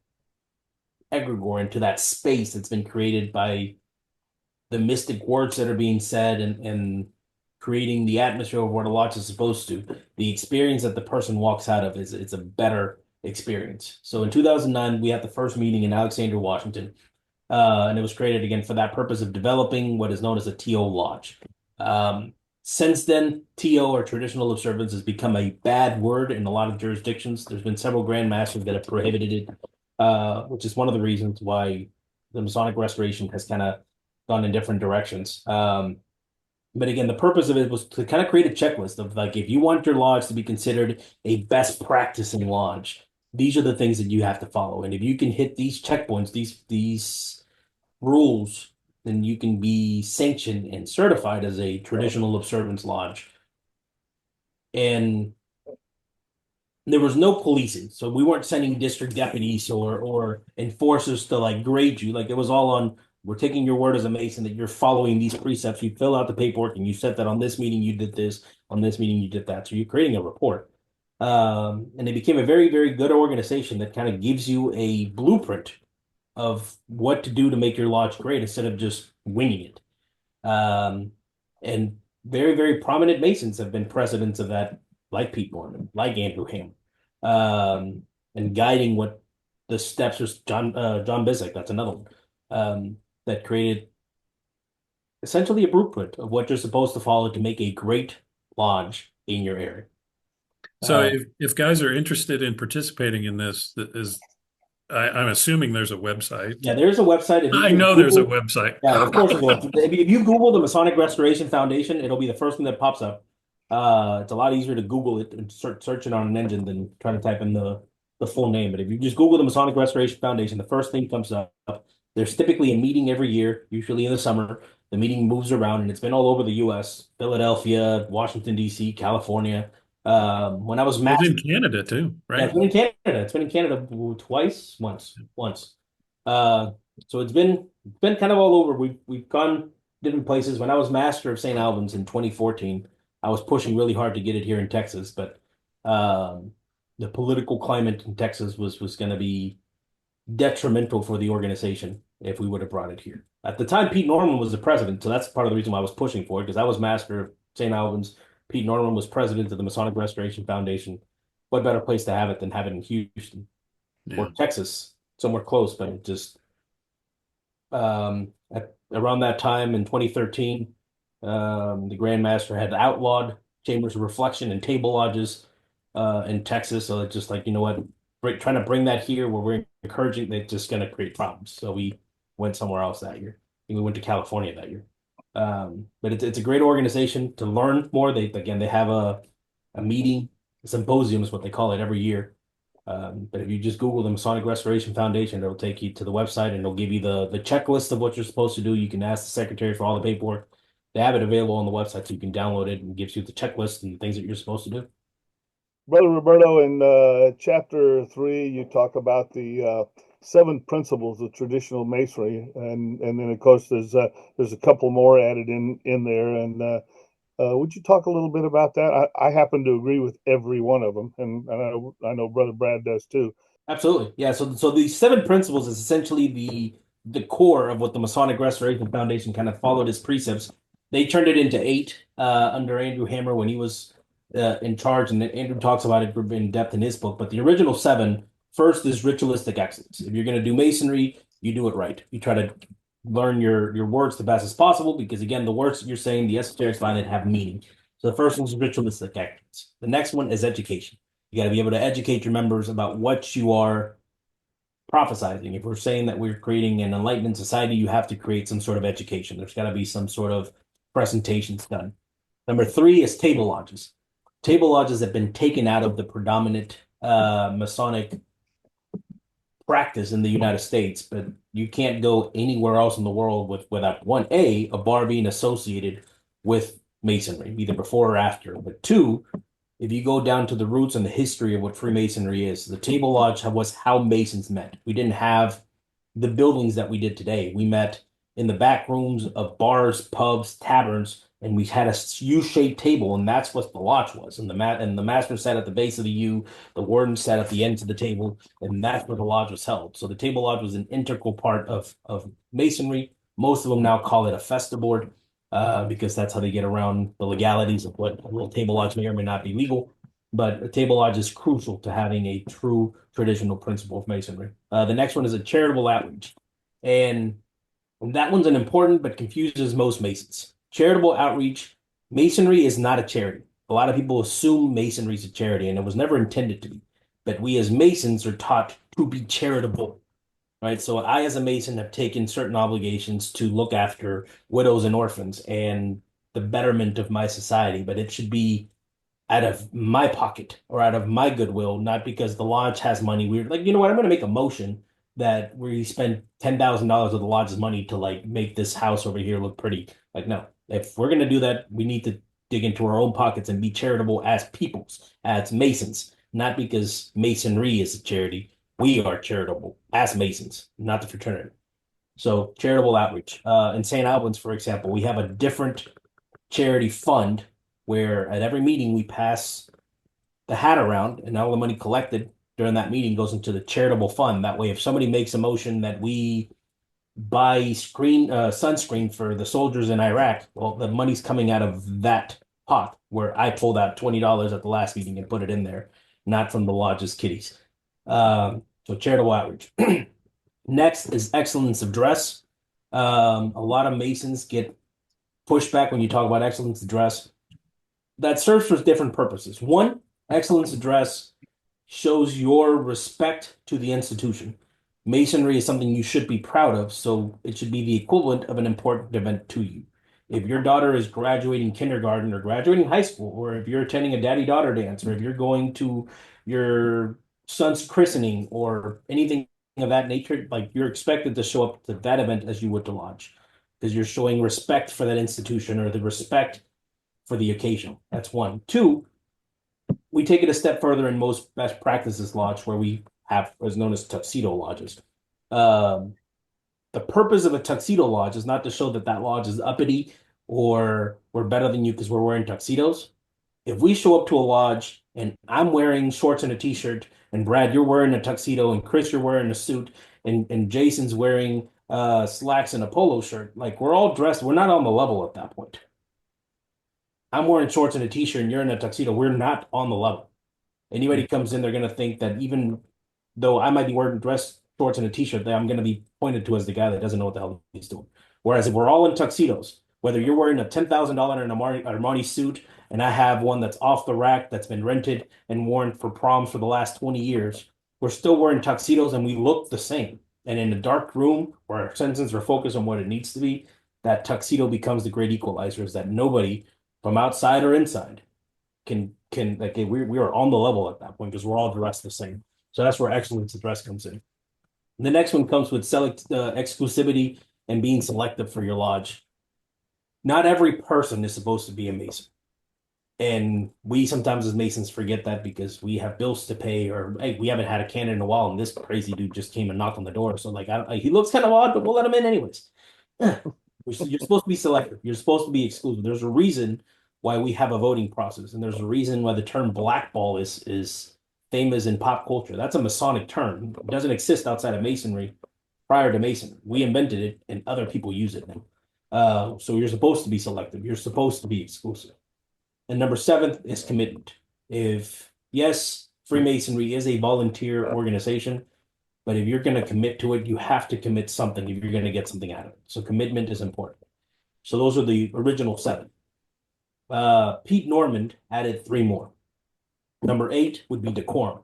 Speaker 4: egregore, into that space that's been created by the mystic words that are being said and creating the atmosphere of what a lodge is supposed to, the experience that the person walks out of it's a better experience. So in 2009, we had the first meeting in Alexandria, Washington, and it was created again for that purpose of developing what is known as a TO lodge. Since then, TO, or traditional observance, has become a bad word in a lot of jurisdictions. There's been several Grand Masters that have prohibited it, which is one of the reasons why the Masonic Restoration has kind of gone in different directions. But again, the purpose of it was to kind of create a checklist of like, if you want your lodge to be considered a best practicing lodge, these are the things that you have to follow. And if you can hit these checkpoints, these rules, then you can be sanctioned and certified as a traditional observance lodge. And there was no policing, so we weren't sending district deputies or enforcers to like grade you. Like it was all on, we're taking your word as a Mason that you're following these precepts. You fill out the paperwork and you said that on this meeting you did this, on this meeting you did that. So you're creating a report. And it became a very, very good organization that kind of gives you a blueprint of what to do to make your lodge great instead of just winging it. And very, very prominent Masons have been presidents of that, like Pete Norman, like Andrew Ham, and guiding what the steps was John Bissick. That's another one that created essentially a blueprint of what you're supposed to follow to make a great lodge in your area.
Speaker 2: So if guys are interested in participating in this, I'm assuming there's a website.
Speaker 4: Yeah, there's a website.
Speaker 2: I know there's a website.
Speaker 4: Yeah, of course. If you Google the Masonic Restoration Foundation, it'll be the first thing that pops up. It's a lot easier to Google it and search it on an engine than trying to type in the full name. But if you just Google the Masonic Restoration Foundation, the first thing comes up. There's typically a meeting every year, usually in the summer. The meeting moves around, and it's been all over the U.S., Philadelphia, Washington, D.C., California. When I was
Speaker 2: It's in Canada too, right?
Speaker 4: Yeah, it's been in Canada. It's been in Canada once. So it's been kind of all over. We've gone different places. When I was master of St. Albans in 2014, I was pushing really hard to get it here in Texas, but the political climate in Texas was going to be detrimental for the organization if we would have brought it here. At the time, Pete Norman was the president, so that's part of the reason why I was pushing for it, because I was master of St. Albans. Pete Norman was president of the Masonic Restoration Foundation. What better place to have it than have it in Houston or Texas, somewhere close? But it just around that time in 2013, the Grand Master had outlawed chambers of reflection and table lodges in Texas. So it's just like, you know what, trying to bring that here where we're encouraging, it's just going to create problems. So we went somewhere else that year. We went to California that year. But it's a great organization to learn more. They have a meeting, a symposium is what they call it every year. But if you just Google the Masonic Restoration Foundation, it'll take you to the website and it'll give you the checklist of what you're supposed to do. You can ask the secretary for all the paperwork. They have it available on the website, so you can download it, and it gives you the checklist and the things that you're supposed to do.
Speaker 3: Brother Roberto, in chapter 3, you talk about the 7 principles of traditional masonry, and then of course there's a couple more added in there. And would you talk a little bit about that? I happen to agree with every one of them, and I know Brother Brad does too.
Speaker 4: Absolutely, yeah. So the 7 principles is essentially the core of what the Masonic Restoration Foundation kind of followed as precepts. They turned it into 8 under Andrew Hammer when he was in charge, and Andrew talks about it in depth in his book. But the original 7, first is ritualistic excellence. If you're going to do masonry, you do it right. You try to learn your words the best as possible, because again, the words that you're saying, the esoteric line, that have meaning. So the first one is ritualistic excellence. The next one is education. You got to be able to educate your members about what you are prophesizing. If we're saying that we're creating an enlightenment society, you have to create some sort of education. There's got to be some sort of presentations done. Number 3 is table lodges. Table lodges have been taken out of the predominant Masonic practice in the United States, but you can't go anywhere else in the world without, one, a bar being associated with Masonry, either before or after. But 2, if you go down to the roots and the history of what Freemasonry is, the table lodge was how Masons met. We didn't have the buildings that we did today. We met in the back rooms of bars, pubs, taverns, and we had a U-shaped table, and that's what the lodge was. And the master sat at the base of the U, the warden sat at the ends of the table, and that's where the lodge was held. So the table lodge was an integral part of Masonry. Most of them now call it a festa board, because that's how they get around the legalities of what a little table lodge may or may not be legal. But a table lodge is crucial to having a true traditional principle of Masonry. The next one is a charitable outreach. And that one's an important but confuses most Masons. Charitable outreach, Masonry is not a charity. A lot of people assume Masonry is a charity, and it was never intended to be. But we as Masons are taught to be charitable. right? So I, as a Mason, have taken certain obligations to look after widows and orphans and the betterment of my society, but it should be out of my pocket or out of my goodwill, not because the lodge has money. We're like, you know what? I'm going to make a motion that we spend $10,000 of the lodge's money to like make this house over here look pretty. Like, no, if we're going to do that, we need to dig into our own pockets and be charitable as peoples, as Masons, not because Masonry is a charity. We are charitable as Masons, not the fraternity. So charitable outreach. In St. Albans, for example, we have a different charity fund where at every meeting we pass the hat around and all the money collected during that meeting goes into the charitable fund. That way, if somebody makes a motion that we buy sunscreen for the soldiers in Iraq, well, the money's coming out of that pot where I pulled out $20 at the last meeting and put it in there, not from the lodge's kitties. So charitable outreach. Next is excellence of dress. A lot of Masons get pushback when you talk about excellence of dress. That serves for different purposes. One, excellence of dress shows your respect to the institution. Masonry is something you should be proud of, so it should be the equivalent of an important event to you. If your daughter is graduating kindergarten or graduating high school, or if you're attending a daddy-daughter dance, or if you're going to your son's christening or anything of that nature, like you're expected to show up to that event as you would to lodge, because you're showing respect for that institution or the respect for the occasion. That's one. Two, we take it a step further in most best practices lodge where we have what's known as tuxedo lodges. Um, the purpose of a tuxedo lodge is not to show that that lodge is uppity or we're better than you because we're wearing tuxedos. If we show up to a lodge and I'm wearing shorts and a t-shirt, and Brad, you're wearing a tuxedo, and Chris, you're wearing a suit, and Jason's wearing slacks and a polo shirt, like we're all dressed, we're not on the level at that point. I'm wearing shorts and a t-shirt and you're in a tuxedo. We're not on the level. Anybody comes in, they're going to think that even though I might be wearing dress shorts and a t-shirt, that I'm going to be pointed to as the guy that doesn't know what the hell he's doing. Whereas if we're all in tuxedos, whether you're wearing a $10,000 Armani suit and I have one that's off the rack that's been rented and worn for proms for the last 20 years, we're still wearing tuxedos and we look the same. And in a dark room where our senses are focused on what it needs to be, that tuxedo becomes the great equalizer, is that nobody from outside or inside can like we are on the level at that point because we're all dressed the same. So that's where excellence of dress comes in. And the next one comes with exclusivity and being selective for your lodge. Not every person is supposed to be a Mason. And we sometimes as Masons forget that because we have bills to pay, or hey, we haven't had a candidate in a while, and this crazy dude just came and knocked on the door. So like, he looks kind of odd, but we'll let him in anyways. You're supposed to be selective. You're supposed to be exclusive. There's a reason why we have a voting process, and there's a reason why the term blackball is famous in pop culture. That's a Masonic term. It doesn't exist outside of Masonry prior to Masonry. We invented it, and other people use it now. So you're supposed to be selective. You're supposed to be exclusive. And number 7 is commitment. If yes, Freemasonry is a volunteer organization, but if you're going to commit to it, you have to commit something if you're going to get something out of it. So commitment is important. So those are the original 7. Pete Norman added 3 more. Number 8 would be decorum.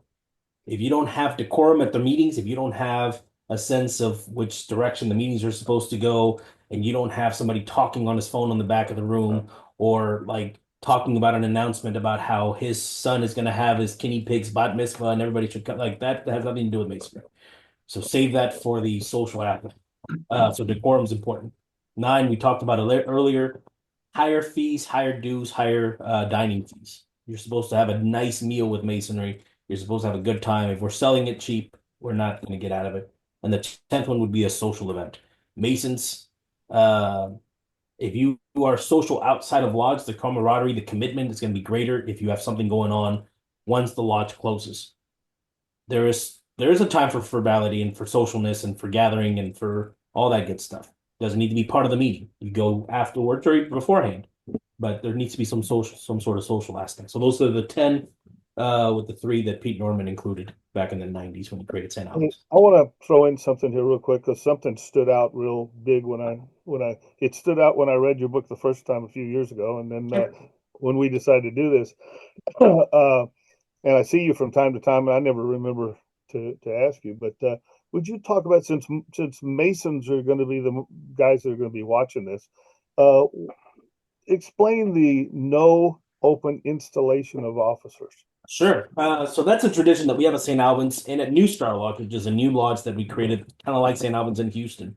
Speaker 4: If you don't have decorum at the meetings, if you don't have a sense of which direction the meetings are supposed to go, and you don't have somebody talking on his phone on the back of the room, or like talking about an announcement about how his son is going to have his guinea pig's bat mitzvah and everybody should come, like that has nothing to do with Masonry. So save that for the social aspect. So decorum is important. 9, we talked about it earlier. Higher fees, higher dues, higher dining fees. You're supposed to have a nice meal with Masonry. You're supposed to have a good time. If we're selling it cheap, we're not going to get out of it. And the 10th one would be a social event. Masons, if you are social outside of lodge, the camaraderie, the commitment is going to be greater if you have something going on once the lodge closes. There is a time for frivolity and for socialness and for gathering and for all that good stuff. It doesn't need to be part of the meeting. You go afterwards or beforehand, but there needs to be some sort of social aspect. So those are the 10 with the 3 that Pete Norman included back in the 90s when he created St. Albans.
Speaker 3: I want to throw in something here real quick because something stood out real big it stood out when I read your book the first time a few years ago, and then when we decided to do this, and I see you from time to time, and I never remember to ask you, but would you talk about, since Masons are going to be the guys that are going to be watching this, explain the no open installation of officers?
Speaker 4: Sure. So that's a tradition that we have at St. Albans and at New Star Lodge, which is a new lodge that we created, kind of like St. Albans in Houston.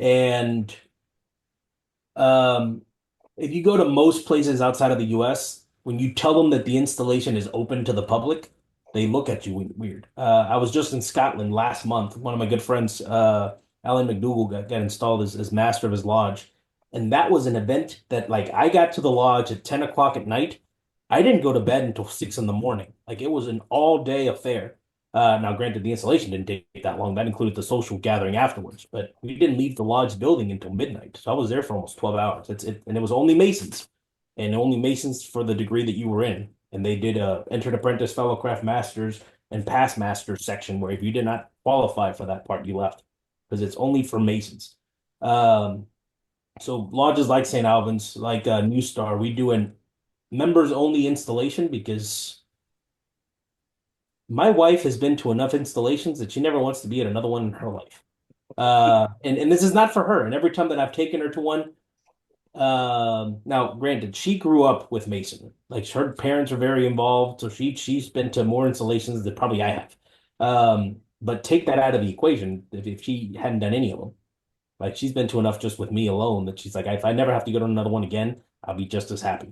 Speaker 4: And um, if you go to most places outside of the US, when you tell them that the installation is open to the public, they look at you weird. I was just in Scotland last month. One of my good friends, Alan McDougall, got installed as master of his lodge. And that was an event that, like, I got to the lodge at 10 o'clock at night. I didn't go to bed until 6 in the morning. Like, it was an all-day affair. Now, granted, the installation didn't take that long. That included the social gathering afterwards, but we didn't leave the lodge building until midnight. So I was there for almost 12 hours. And it was only Masons, and only Masons for the degree that you were in. And they did a entered apprentice, fellow craft masters, and past masters section where if you did not qualify for that part, you left because it's only for Masons. Um, so lodges like St. Albans, like New Star, we do a members only installation because my wife has been to enough installations that she never wants to be at another one in her life. And this is not for her. And every time that I've taken her to one, now granted, she grew up with Masonry. Like her parents are very involved, so she's been to more installations than probably I have. But take that out of the equation if she hadn't done any of them. Like she's been to enough just with me alone that she's like, if I never have to go to another one again, I'll be just as happy.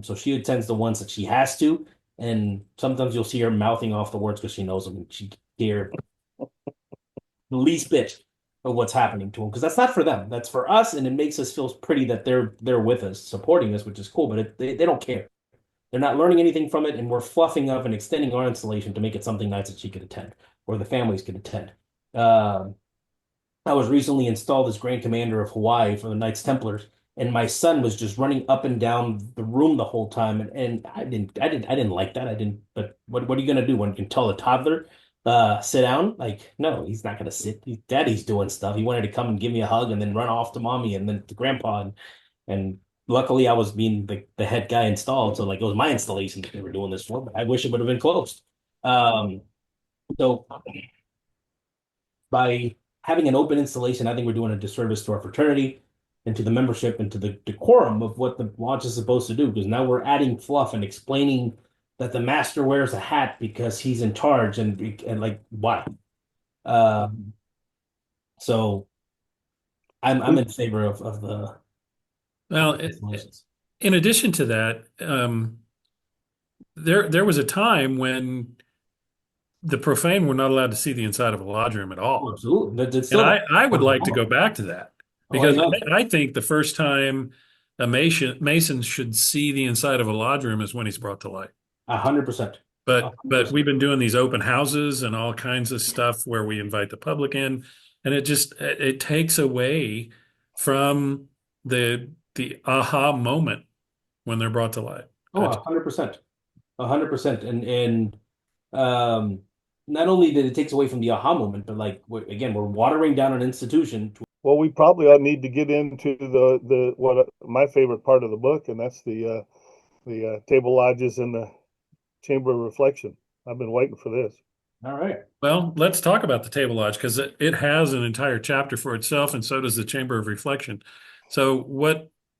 Speaker 4: So she attends the ones that she has to, and sometimes you'll see her mouthing off the words because she knows them. And she hear the least bit of what's happening to them because that's not for them. That's for us, and it makes us feel pretty that they're with us, supporting us, which is cool. But they don't care. They're not learning anything from it, and we're fluffing up and extending our installation to make it something nice that she could attend or the families could attend. I was recently installed as Grand Commander of Hawaii for the Knights Templars, and my son was just running up and down the room the whole time, and I didn't like that. I didn't. But what are you gonna do when you can tell a toddler, sit down? Like, no, he's not gonna sit. Daddy's doing stuff. He wanted to come and give me a hug and then run off to mommy and then to grandpa, and luckily I was being the head guy installed, so like it was my installation that they were doing this for. But I wish it would have been closed. So by having an open installation, I think we're doing a disservice to our fraternity and to the membership and to the decorum of what the lodge is supposed to do. Because now we're adding fluff and explaining that the master wears a hat because he's in charge and like why. Um, so I'm in favor of the
Speaker 2: Well,
Speaker 4: installations.
Speaker 2: in addition to that, there was a time when the profane were not allowed to see the inside of a lodge room at
Speaker 4: Oh,
Speaker 2: all.
Speaker 4: absolutely. That's
Speaker 2: And
Speaker 4: still
Speaker 2: I would like to go back to that
Speaker 4: Oh, I
Speaker 2: because
Speaker 4: know.
Speaker 2: I think the first time a Mason should see the inside of a lodge room is when he's brought to light.
Speaker 4: 100%.
Speaker 2: But we've been doing these open houses and all kinds of stuff where we invite the public in, and it takes away from the aha moment when they're brought to light.
Speaker 4: Oh, 100%. 100%. And um not only that it takes away from the aha moment, but like again, we're watering down an institution to
Speaker 3: Well, we probably ought need to get into the what my favorite part of the book, and that's the table lodges and the chamber of reflection. I've been waiting for this.
Speaker 4: all right.
Speaker 2: Well, let's talk about the table lodge because it has an entire chapter for itself, and so does the chamber of reflection. So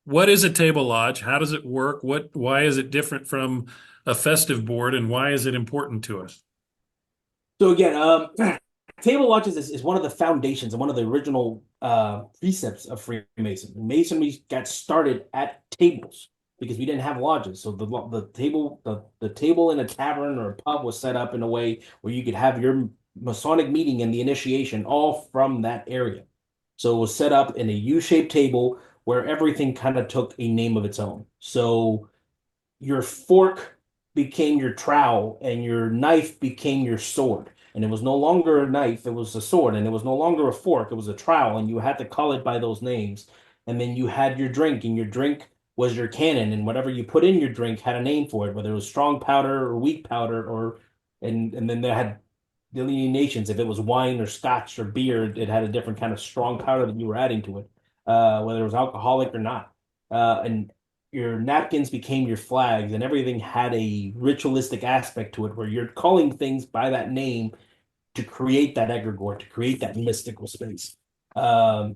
Speaker 2: what is a table lodge? How does it work? Why is it different from a festive board, and why is it important to us?
Speaker 4: So again, table lodges is one of the foundations and one of the original precepts of Freemasonry. Masonry got started at tables because we didn't have lodges. So the table in a tavern or a pub was set up in a way where you could have your Masonic meeting and the initiation all from that area. So it was set up in a U-shaped table where everything kind of took a name of its own. So your fork became your trowel and your knife became your sword. And it was no longer a knife, it was a sword. And it was no longer a fork, it was a trowel. And you had to call it by those names. And then you had your drink, and your drink was your cannon. And whatever you put in your drink had a name for it, whether it was strong powder or weak powder, and then they had delineations. If it was wine or scotch or beer, it had a different kind of strong powder that you were adding to it, whether it was alcoholic or not. And your napkins became your flags, and everything had a ritualistic aspect to it where you're calling things by that name to create that egregore, to create that mystical space. That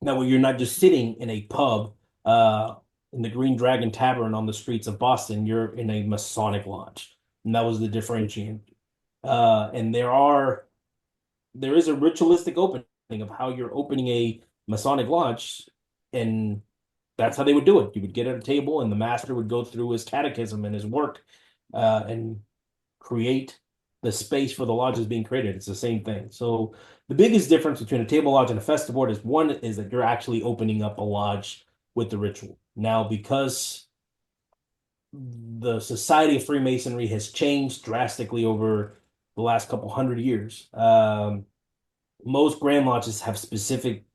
Speaker 4: way you're not just sitting in a pub in the Green Dragon Tavern on the streets of Boston, you're in a Masonic lodge. And that was the differentiating. And there is a ritualistic opening of how you're opening a Masonic lodge, and that's how they would do it. You would get at a table, and the master would go through his catechism and his work, and create the space for the lodges being created. It's the same thing. So the biggest difference between a table lodge and a festive board is one is that you're actually opening up a lodge with the ritual. Now, because the Society of Freemasonry has changed drastically over the last couple hundred years, most grand lodges have specific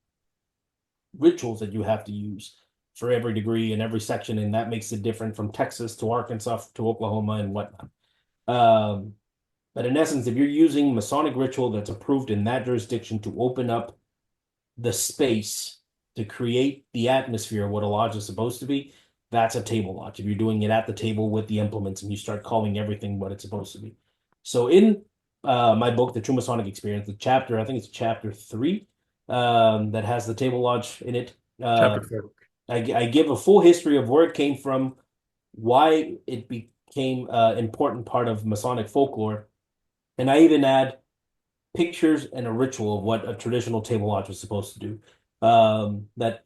Speaker 4: rituals that you have to use for every degree and every section, and that makes it different from Texas to Arkansas to Oklahoma and whatnot. But in essence, if you're using Masonic ritual that's approved in that jurisdiction to open up the space to create the atmosphere of what a lodge is supposed to be, that's a table lodge. If you're doing it at the table with the implements and you start calling everything what it's supposed to be. So in my book, The True Masonic Experience, the chapter, I think it's chapter 3, that has the table lodge in it.
Speaker 2: Chapter 4.
Speaker 4: I give a full history of where it came from, why it became an important part of Masonic folklore, and I even add pictures and a ritual of what a traditional table lodge was supposed to do. That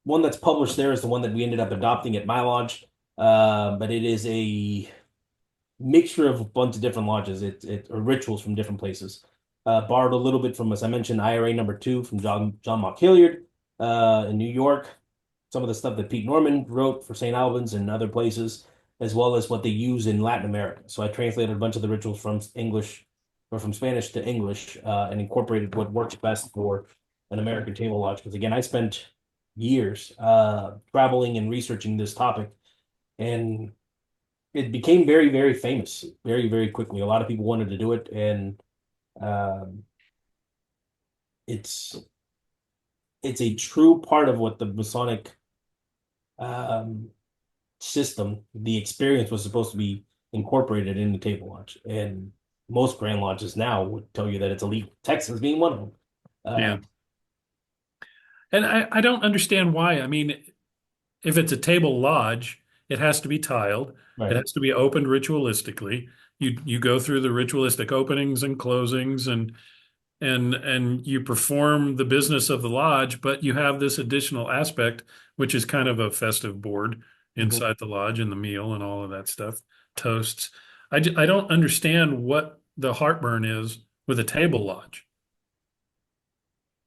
Speaker 4: one that's published there is the one that we ended up adopting at my lodge, but it is a mixture of a bunch of different lodges. It or rituals from different places. Borrowed a little bit from, as I mentioned, IRA number 2 from John Mock Hilliard in New York. Some of the stuff that Pete Norman wrote for St. Albans and other places, as well as what they use in Latin America. So I translated a bunch of the rituals from English or from Spanish to English and incorporated what works best for an American table lodge. Because again, I spent years traveling and researching this topic, and it became very, very famous very, very quickly. A lot of people wanted to do it, and it's a true part of what the Masonic system, the experience was supposed to be incorporated in the table lodge. And most grand lodges now would tell you that it's elite, Texas being one of them.
Speaker 2: Yeah. And I don't understand why. I mean, if it's a table lodge, it has to be tiled.
Speaker 4: Right.
Speaker 2: It has to be opened ritualistically. You go through the ritualistic openings and closings and you perform the business of the lodge, but you have this additional aspect, which is kind of a festive board inside the lodge and the meal and all of that stuff, toasts. I don't understand what the heartburn is with a table lodge.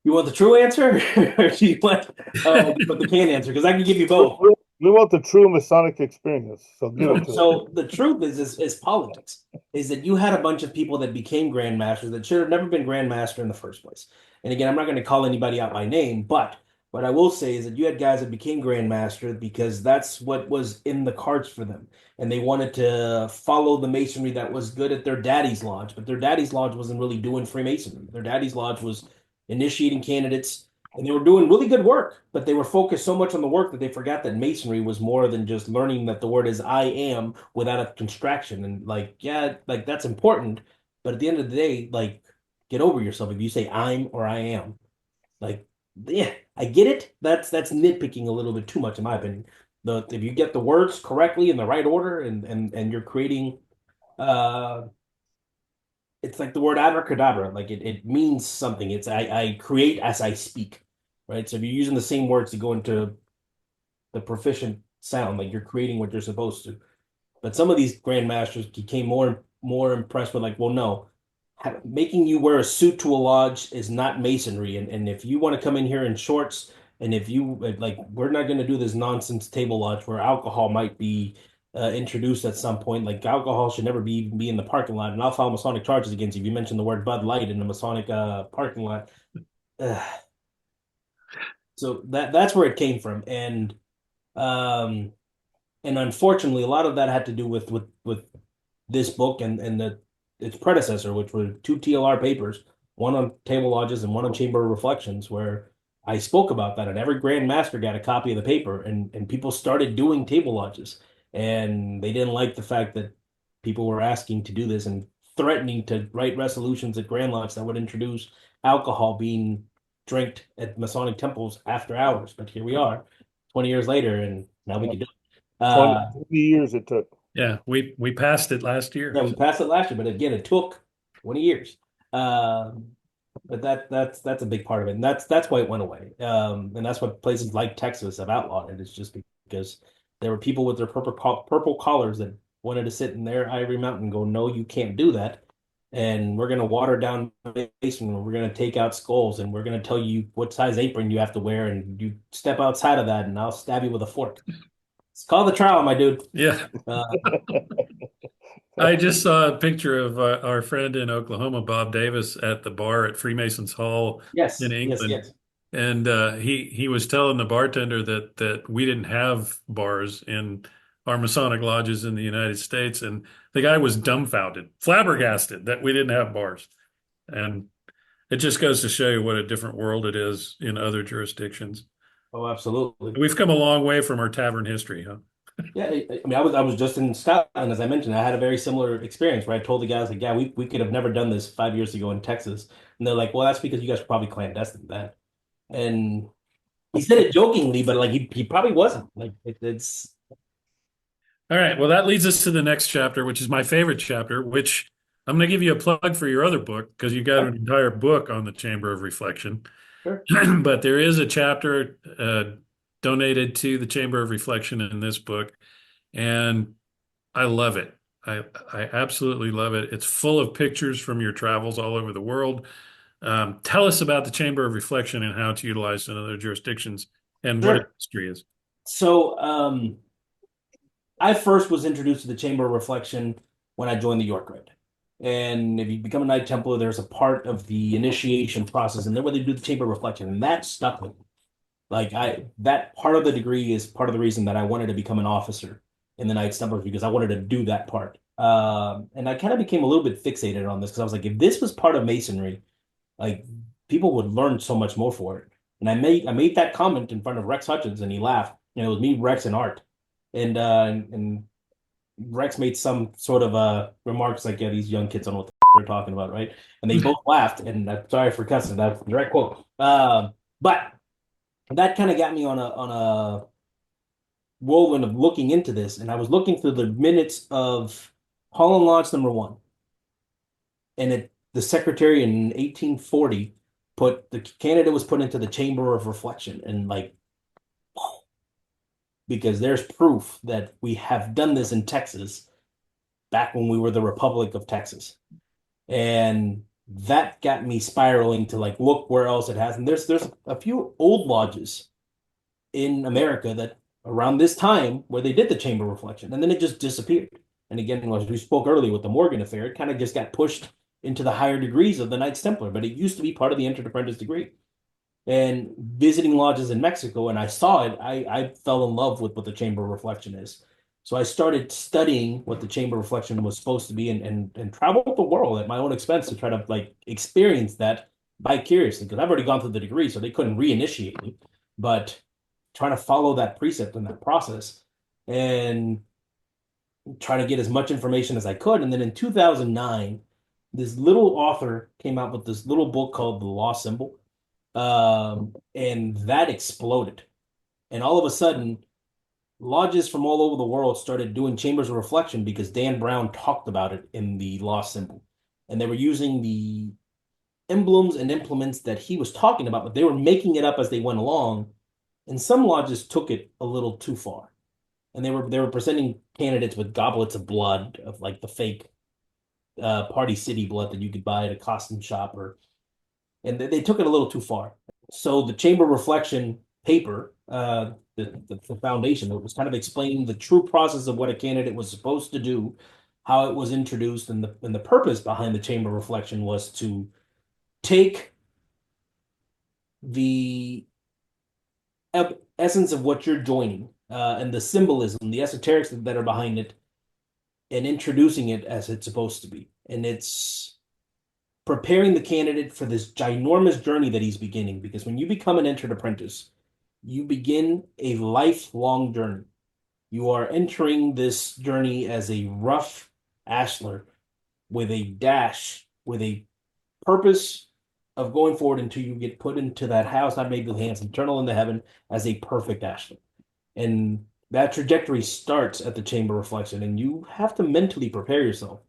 Speaker 4: You want the true answer, or do you want the canned answer? Because I can give you both.
Speaker 3: We want the true Masonic experience. So give it to us.
Speaker 4: So the truth is politics. Is that you had a bunch of people that became grandmasters that should have never been grandmaster in the first place. And again, I'm not going to call anybody out by name, but what I will say is that you had guys that became grandmaster because that's what was in the cards for them, and they wanted to follow the masonry that was good at their daddy's lodge, but their daddy's lodge wasn't really doing Freemasonry. Their daddy's lodge was initiating candidates, and they were doing really good work, but they were focused so much on the work that they forgot that masonry was more than just learning that the word is I am without a contraction. And like, yeah, like that's important, but at the end of the day, like, get over yourself. If you say I'm or I am, like, yeah, I get it. That's nitpicking a little bit too much, in my opinion. If you get the words correctly in the right order, and you're creating it's like the word abracadabra. Like it means something. It's I create as I speak, right? So if you're using the same words to go into the proficient sound, like you're creating what you're supposed to. But some of these grandmasters became more impressed with like, well, no, making you wear a suit to a lodge is not masonry. And if you want to come in here in shorts, and if you like, we're not going to do this nonsense table lodge where alcohol might be introduced at some point. Like alcohol should never be in the parking lot, and I'll file Masonic charges against you if you mention the word Bud Light in the Masonic parking lot. So that's where it came from, and unfortunately, a lot of that had to do with this book and its predecessor, which were 2 TLR papers, one on table lodges and one on chamber reflections, where I spoke about that, and every Grand Master got a copy of the paper, and people started doing table lodges, and they didn't like the fact that people were asking to do this and threatening to write resolutions at Grand Lodge that would introduce alcohol being drank at Masonic temples after hours. But here we are, 20 years later, and now we can do it.
Speaker 3: 20 years it took.
Speaker 2: Yeah, we passed it last year.
Speaker 4: Yeah, we passed it last year, but again, it took 20 years. But that's a big part of it, and that's why it went away. And that's what places like Texas have outlawed it. It's just because there were people with their purple collars that wanted to sit in their ivory mountain and go, no, you can't do that. And we're going to water down Masonry. We're going to take out skulls, and we're going to tell you what size apron you have to wear, and you step outside of that, and I'll stab you with a fork. It's called the trial, my dude.
Speaker 2: Yeah.
Speaker 4: Uh,
Speaker 2: I just saw a picture of our friend in Oklahoma, Bob Davis, at the bar at Freemasons Hall
Speaker 4: yes,
Speaker 2: in
Speaker 4: yes,
Speaker 2: England.
Speaker 4: yes.
Speaker 2: And he was telling the bartender that we didn't have bars in our Masonic lodges in the United States, and the guy was dumbfounded, flabbergasted that we didn't have bars. And it just goes to show you what a different world it is in other jurisdictions.
Speaker 4: Oh, absolutely.
Speaker 2: We've come a long way from our tavern history, huh?
Speaker 4: Yeah, I mean, I was just in Scotland, as I mentioned. I had a very similar experience where I told the guys like, yeah, we could have never done this 5 years ago in Texas, and they're like, well, that's because you guys were probably clandestine then. And he said it jokingly, but like he probably wasn't. Like it's
Speaker 2: All right. Well, that leads us to the next chapter, which is my favorite chapter, which I'm going to give you a plug for your other book because you got an entire book on the Chamber of Reflection.
Speaker 4: sure.
Speaker 2: But there is a chapter donated to the Chamber of Reflection in this book, and I love it. I absolutely love it. It's full of pictures from your travels all over the world. Tell us about the Chamber of Reflection and how it's utilized in other jurisdictions and what its
Speaker 4: Sure.
Speaker 2: history is.
Speaker 4: So I first was introduced to the Chamber of Reflection when I joined the York Rite. And if you become a Knight Templar, there's a part of the initiation process, and then where they do the Chamber of Reflection, and that stuck with me. Like that part of the degree is part of the reason that I wanted to become an officer in the Knights Templars because I wanted to do that part. And I kind of became a little bit fixated on this because I was like, if this was part of Masonry, like people would learn so much more for it. And I made that comment in front of Rex Hutchins, and he laughed. And it was me, Rex, and Art. And Rex made some sort of remarks like, "Yeah, these young kids don't know what they're talking about, right?" And they both laughed. And I'm sorry for cussing. That's a direct quote. But that kind of got me on a whirlwind of looking into this, and I was looking through the minutes of Holland Lodge #1, and the secretary in 1840 put the candidate was put into the Chamber of Reflection, and like, because there's proof that we have done this in Texas back when we were the Republic of Texas, and that got me spiraling to like look where else it has, and there's a few old lodges in America that around this time where they did the Chamber Reflection, and then it just disappeared. And again, as we spoke earlier with the Morgan affair, it kind of just got pushed into the higher degrees of the Knights Templar, but it used to be part of the entered apprentice degree. And visiting lodges in Mexico, and I saw it, I fell in love with what the Chamber of Reflection is. So I started studying what the Chamber of Reflection was supposed to be and traveled the world at my own expense to try to like experience that vicariously, because I've already gone through the degree, so they couldn't reinitiate me. But trying to follow that precept and that process and try to get as much information as I could. And then in 2009, this little author came out with this little book called The Lost Symbol. And that exploded. And all of a sudden, lodges from all over the world started doing chambers of reflection because Dan Brown talked about it in The Lost Symbol. And they were using the emblems and implements that he was talking about, but they were making it up as they went along. And some lodges took it a little too far. And they were presenting candidates with goblets of blood, of like the fake Party City blood that you could buy at a costume shop, and they took it a little too far. So the Chamber Reflection paper, the foundation, it was kind of explaining the true process of what a candidate was supposed to do, how it was introduced, and the purpose behind the Chamber Reflection was to take the essence of what you're joining and the symbolism, the esoterics that are behind it, and introducing it as it's supposed to be. And it's preparing the candidate for this ginormous journey that he's beginning. Because when you become an entered apprentice, you begin a lifelong journey. You are entering this journey as a rough ashlar with a dash, with a purpose of going forward until you get put into that house not made with hands, eternal in the heaven, as a perfect ashlar. And that trajectory starts at the chamber reflection, and you have to mentally prepare yourself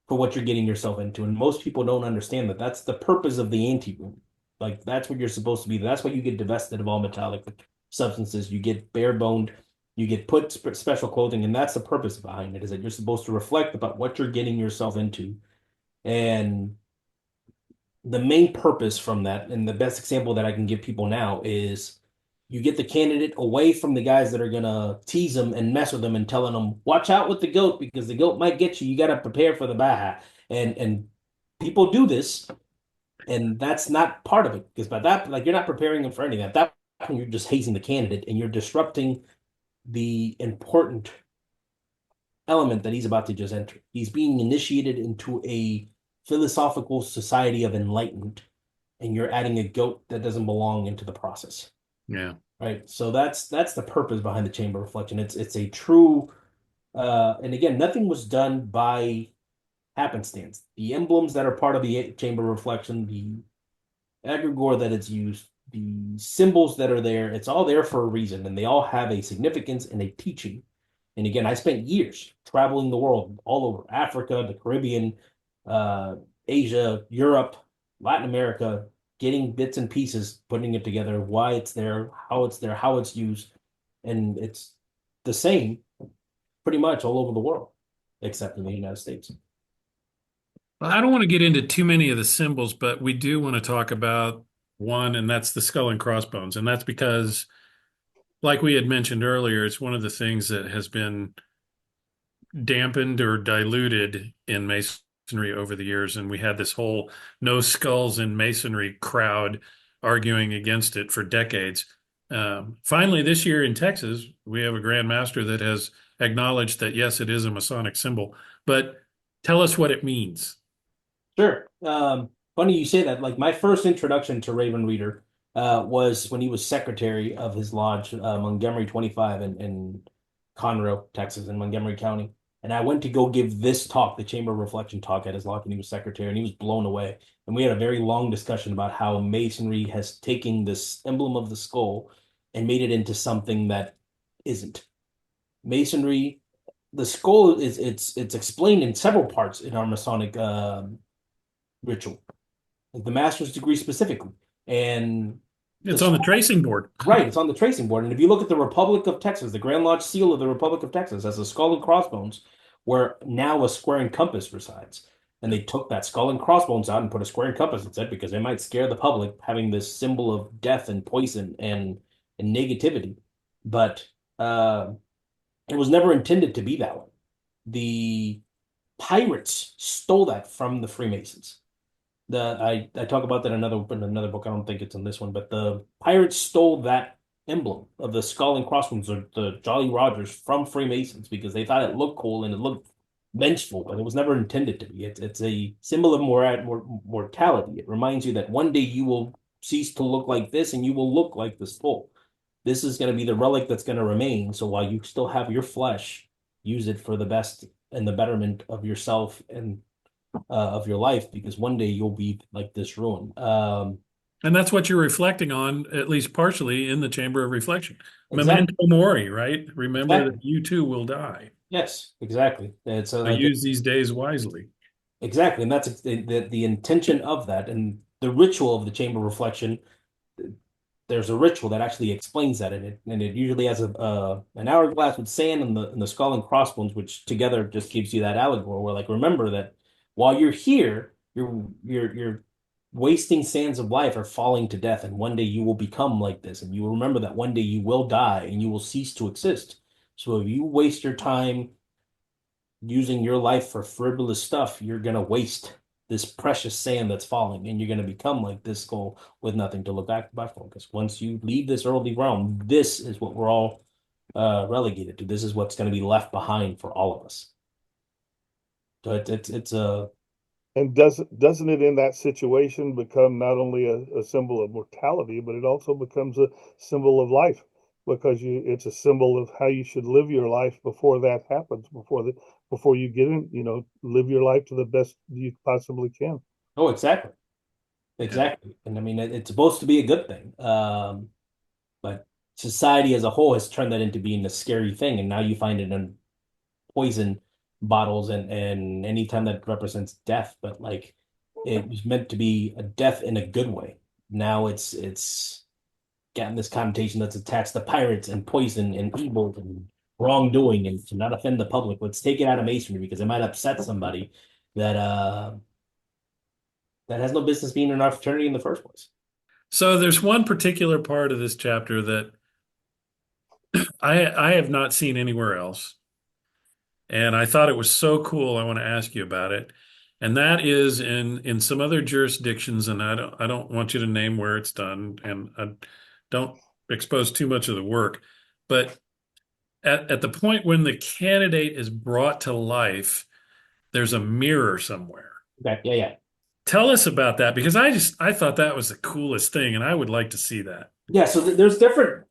Speaker 4: for what you're getting yourself into. And most people don't understand that that's the purpose of the anteroom. Like, that's what you're supposed to be. That's why you get divested of all metallic substances. You get bare boned. You get put special clothing, and that's the purpose behind it, is that you're supposed to reflect about what you're getting yourself into. And the main purpose from that, and the best example that I can give people now, is you get the candidate away from the guys that are going to tease them and mess with them and telling them, watch out with the goat because the goat might get you. You got to prepare for the baha. And people do this, and that's not part of it, because by that, like, you're not preparing them for anything. At that point, you're just hazing the candidate and you're disrupting the important element that he's about to just enter. He's being initiated into a philosophical society of enlightenment, and you're adding a goat that doesn't belong into the process.
Speaker 2: Yeah.
Speaker 4: Right. So that's the purpose behind the chamber reflection. It's a true and again, nothing was done by happenstance. The emblems that are part of the chamber reflection, the egregore that it's used, the symbols that are there, it's all there for a reason, and they all have a significance and a teaching. And again, I spent years traveling the world, all over Africa, the Caribbean, Asia, Europe, Latin America, getting bits and pieces, putting it together, why it's there, how it's used. And it's the same pretty much all over the world, except in the United States.
Speaker 2: Well, I don't want to get into too many of the symbols, but we do want to talk about one, and that's the skull and crossbones. And that's because, like we had mentioned earlier, it's one of the things that has been dampened or diluted in Masonry over the years. And we had this whole no skulls in Masonry crowd arguing against it for decades. Finally, this year in Texas, we have a Grand Master that has acknowledged that, yes, it is a Masonic symbol. But tell us what it means.
Speaker 4: Sure. Funny you say that. Like, my first introduction to Raven Reader was when he was secretary of his lodge, Montgomery 25 in Conroe, Texas, in Montgomery County. And I went to go give this talk, the Chamber of Reflection talk, at his lodge, and he was secretary, and he was blown away. And we had a very long discussion about how Masonry has taken this emblem of the skull and made it into something that isn't. Masonry, the skull it's explained in several parts in our Masonic ritual, the master's degree specifically. And
Speaker 2: it's on the tracing board.
Speaker 4: Right, it's on the tracing board. And if you look at the Republic of Texas, the Grand Lodge seal of the Republic of Texas has a skull and crossbones, where now a square and compass resides. And they took that skull and crossbones out and put a square and compass instead, because they might scare the public having this symbol of death and poison and negativity. But it was never intended to be that way. The pirates stole that from the Freemasons. I talk about that in another book. I don't think it's in this one, but the pirates stole that emblem of the skull and crossbones, or the Jolly Rogers, from Freemasons, because they thought it looked cool and it looked vengeful, but it was never intended to be. It's a symbol of mortality. It reminds you that one day you will cease to look like this, and you will look like the skull. This is going to be the relic that's going to remain. So while you still have your flesh, use it for the best and the betterment of yourself and of your life, because one day you'll be like this ruin.
Speaker 2: And that's what you're reflecting on, at least partially, in the Chamber of Reflection.
Speaker 4: Exactly.
Speaker 2: Memento mori, right? Remember
Speaker 4: Exactly.
Speaker 2: that you too will die.
Speaker 4: Yes, exactly.
Speaker 2: So use these days wisely.
Speaker 4: Exactly. And that's the intention of that. And the ritual of the Chamber of Reflection, there's a ritual that actually explains that in it. And it usually has an hourglass with sand and the skull and crossbones, which together just gives you that allegory where, like, remember that while you're here, you're wasting sands of life are falling to death, and one day you will become like this, and you will remember that one day you will die and you will cease to exist. So if you waste your time using your life for frivolous stuff, you're going to waste this precious sand that's falling, and you're going to become like this skull with nothing to look back for. Because once you leave this earthly realm, this is what we're all relegated to. This is what's going to be left behind for all of us. So it's a
Speaker 3: And doesn't it in that situation become not only a symbol of mortality, but it also becomes a symbol of life? because it's a symbol of how you should live your life before that happens, before you get in, live your life to the best you possibly can.
Speaker 4: Oh, exactly. Exactly. And I mean, it's supposed to be a good thing. But society as a whole has turned that into being a scary thing. And now you find it in poison bottles and anytime that represents death. But like it was meant to be a death in a good way. Now it's gotten this connotation that's attached to pirates and poison and evil and wrongdoing and to not offend the public. Let's take it out of masonry because it might upset somebody that that has no business being in our fraternity in the first place.
Speaker 2: So there's one particular part of this chapter that I have not seen anywhere else. And I thought it was so cool. I want to ask you about it. And that is in some other jurisdictions, and I don't want you to name where it's done, and I don't expose too much of the work. But at the point when the candidate is brought to life, there's a mirror somewhere.
Speaker 4: Okay. Yeah, yeah.
Speaker 2: Tell us about that because I thought that was the coolest thing, and I would like to see that.
Speaker 4: Yeah, so there's different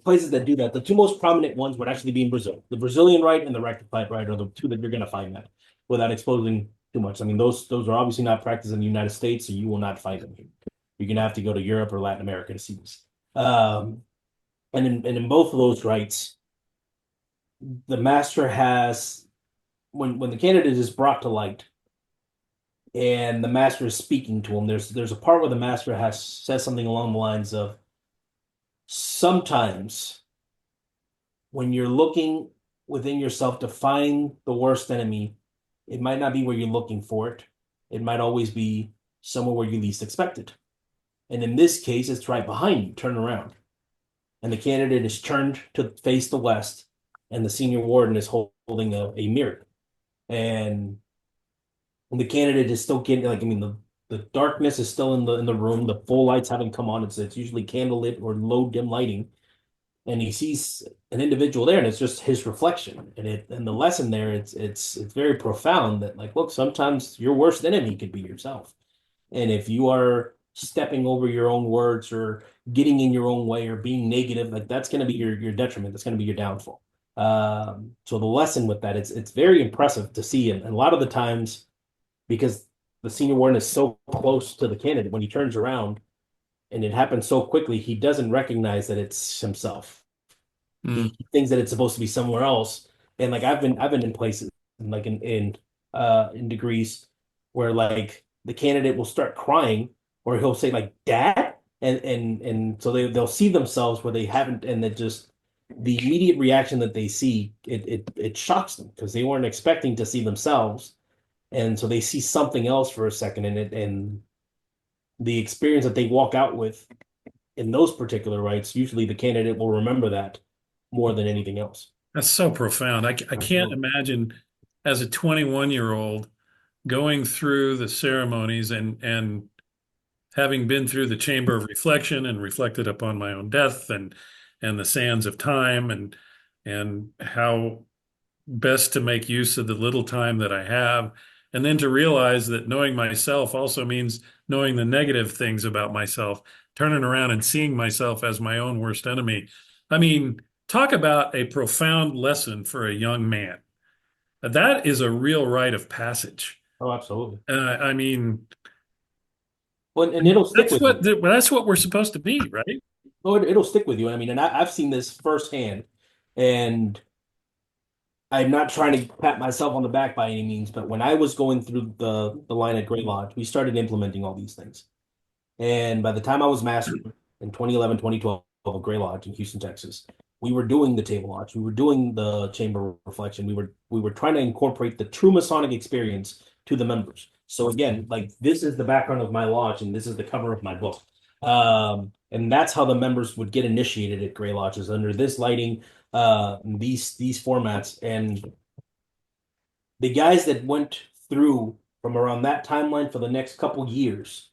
Speaker 4: places that do that. The two most prominent ones would actually be in Brazil. The Brazilian rite and the rectified rite are the two that you're going to find that without exposing too much. I mean, those are obviously not practiced in the United States, so you will not find them here. You're going to have to go to Europe or Latin America to see this. And in both of those rites, the master has when the candidate is brought to light and the master is speaking to him, there's a part where the master says something along the lines of sometimes when you're looking within yourself to find the worst enemy, it might not be where you're looking for it. It might always be somewhere where you least expect it. And in this case, it's right behind you. Turn around. And the candidate is turned to face the west, and the senior warden is holding a mirror. And the candidate is still getting, like, I mean, the darkness is still in the room. The full lights haven't come on. It's usually candlelit or low dim lighting. And he sees an individual there, and it's just his reflection. And the lesson there, it's very profound that, like, look, sometimes your worst enemy could be yourself. And if you are stepping over your own words or getting in your own way or being negative, like that's going to be your detriment. That's going to be your downfall. So the lesson with that, it's very impressive to see. And a lot of the times, because the senior warden is so close to the candidate, when he turns around and it happens so quickly, he doesn't recognize that it's himself. He thinks that it's supposed to be somewhere else. And like I've been in places like in degrees where like the candidate will start crying or he'll say like dad and so they'll see themselves where they haven't, and it just the immediate reaction that they see it shocks them because they weren't expecting to see themselves, and so they see something else for a second, and the experience that they walk out with in those particular rights, usually the candidate will remember that more than anything else.
Speaker 2: That's so profound. I can't imagine as a 21-year-old going through the ceremonies and having been through the chamber of reflection and reflected upon my own death and the sands of time and how best to make use of the little time that I have, and then to realize that knowing myself also means knowing the negative things about myself, turning around and seeing myself as my own worst enemy. I mean, talk about a profound lesson for a young man. That is a real rite of passage.
Speaker 4: Oh, absolutely.
Speaker 2: I mean,
Speaker 4: Well, and it'll stick with you.
Speaker 2: that's what we're supposed to be, right?
Speaker 4: Oh, it'll stick with you. I mean, and I've seen this firsthand, and I'm not trying to pat myself on the back by any means, but when I was going through the line at Great Lodge, we started implementing all these things. And by the time I was master in 2011, 2012 at Great Lodge in Houston, Texas, we were doing the table lodge, we were doing the chamber reflection, we were trying to incorporate the true Masonic experience to the members. So again, like this is the background of my lodge, and this is the cover of my book. And that's how the members would get initiated at Grey Lodges under this lighting, these formats. And the guys that went through from around that timeline for the next couple years,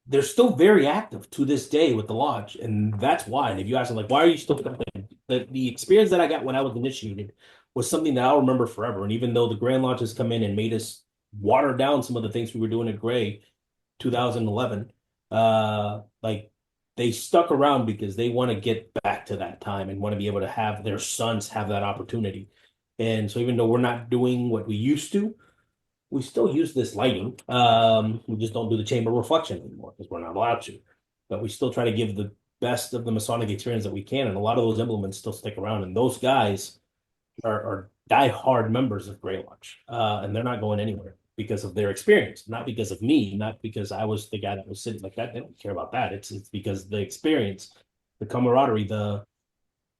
Speaker 4: they're still very active to this day with the lodge. And that's why. And if you ask them, like, why are you still coming? The experience that I got when I was initiated was something that I'll remember forever. And even though the Grand Lodge has come in and made us water down some of the things we were doing at Gray 2011, like they stuck around because they want to get back to that time and want to be able to have their sons have that opportunity. And so even though we're not doing what we used to, we still use this lighting. We just don't do the chamber reflection anymore because we're not allowed to. But we still try to give the best of the Masonic experience that we can. And a lot of those implements still stick around. And those guys are die-hard members of Grey Lodge. And they're not going anywhere because of their experience, not because of me, not because I was the guy that was sitting like that. They don't care about that. It's because the experience, the camaraderie, the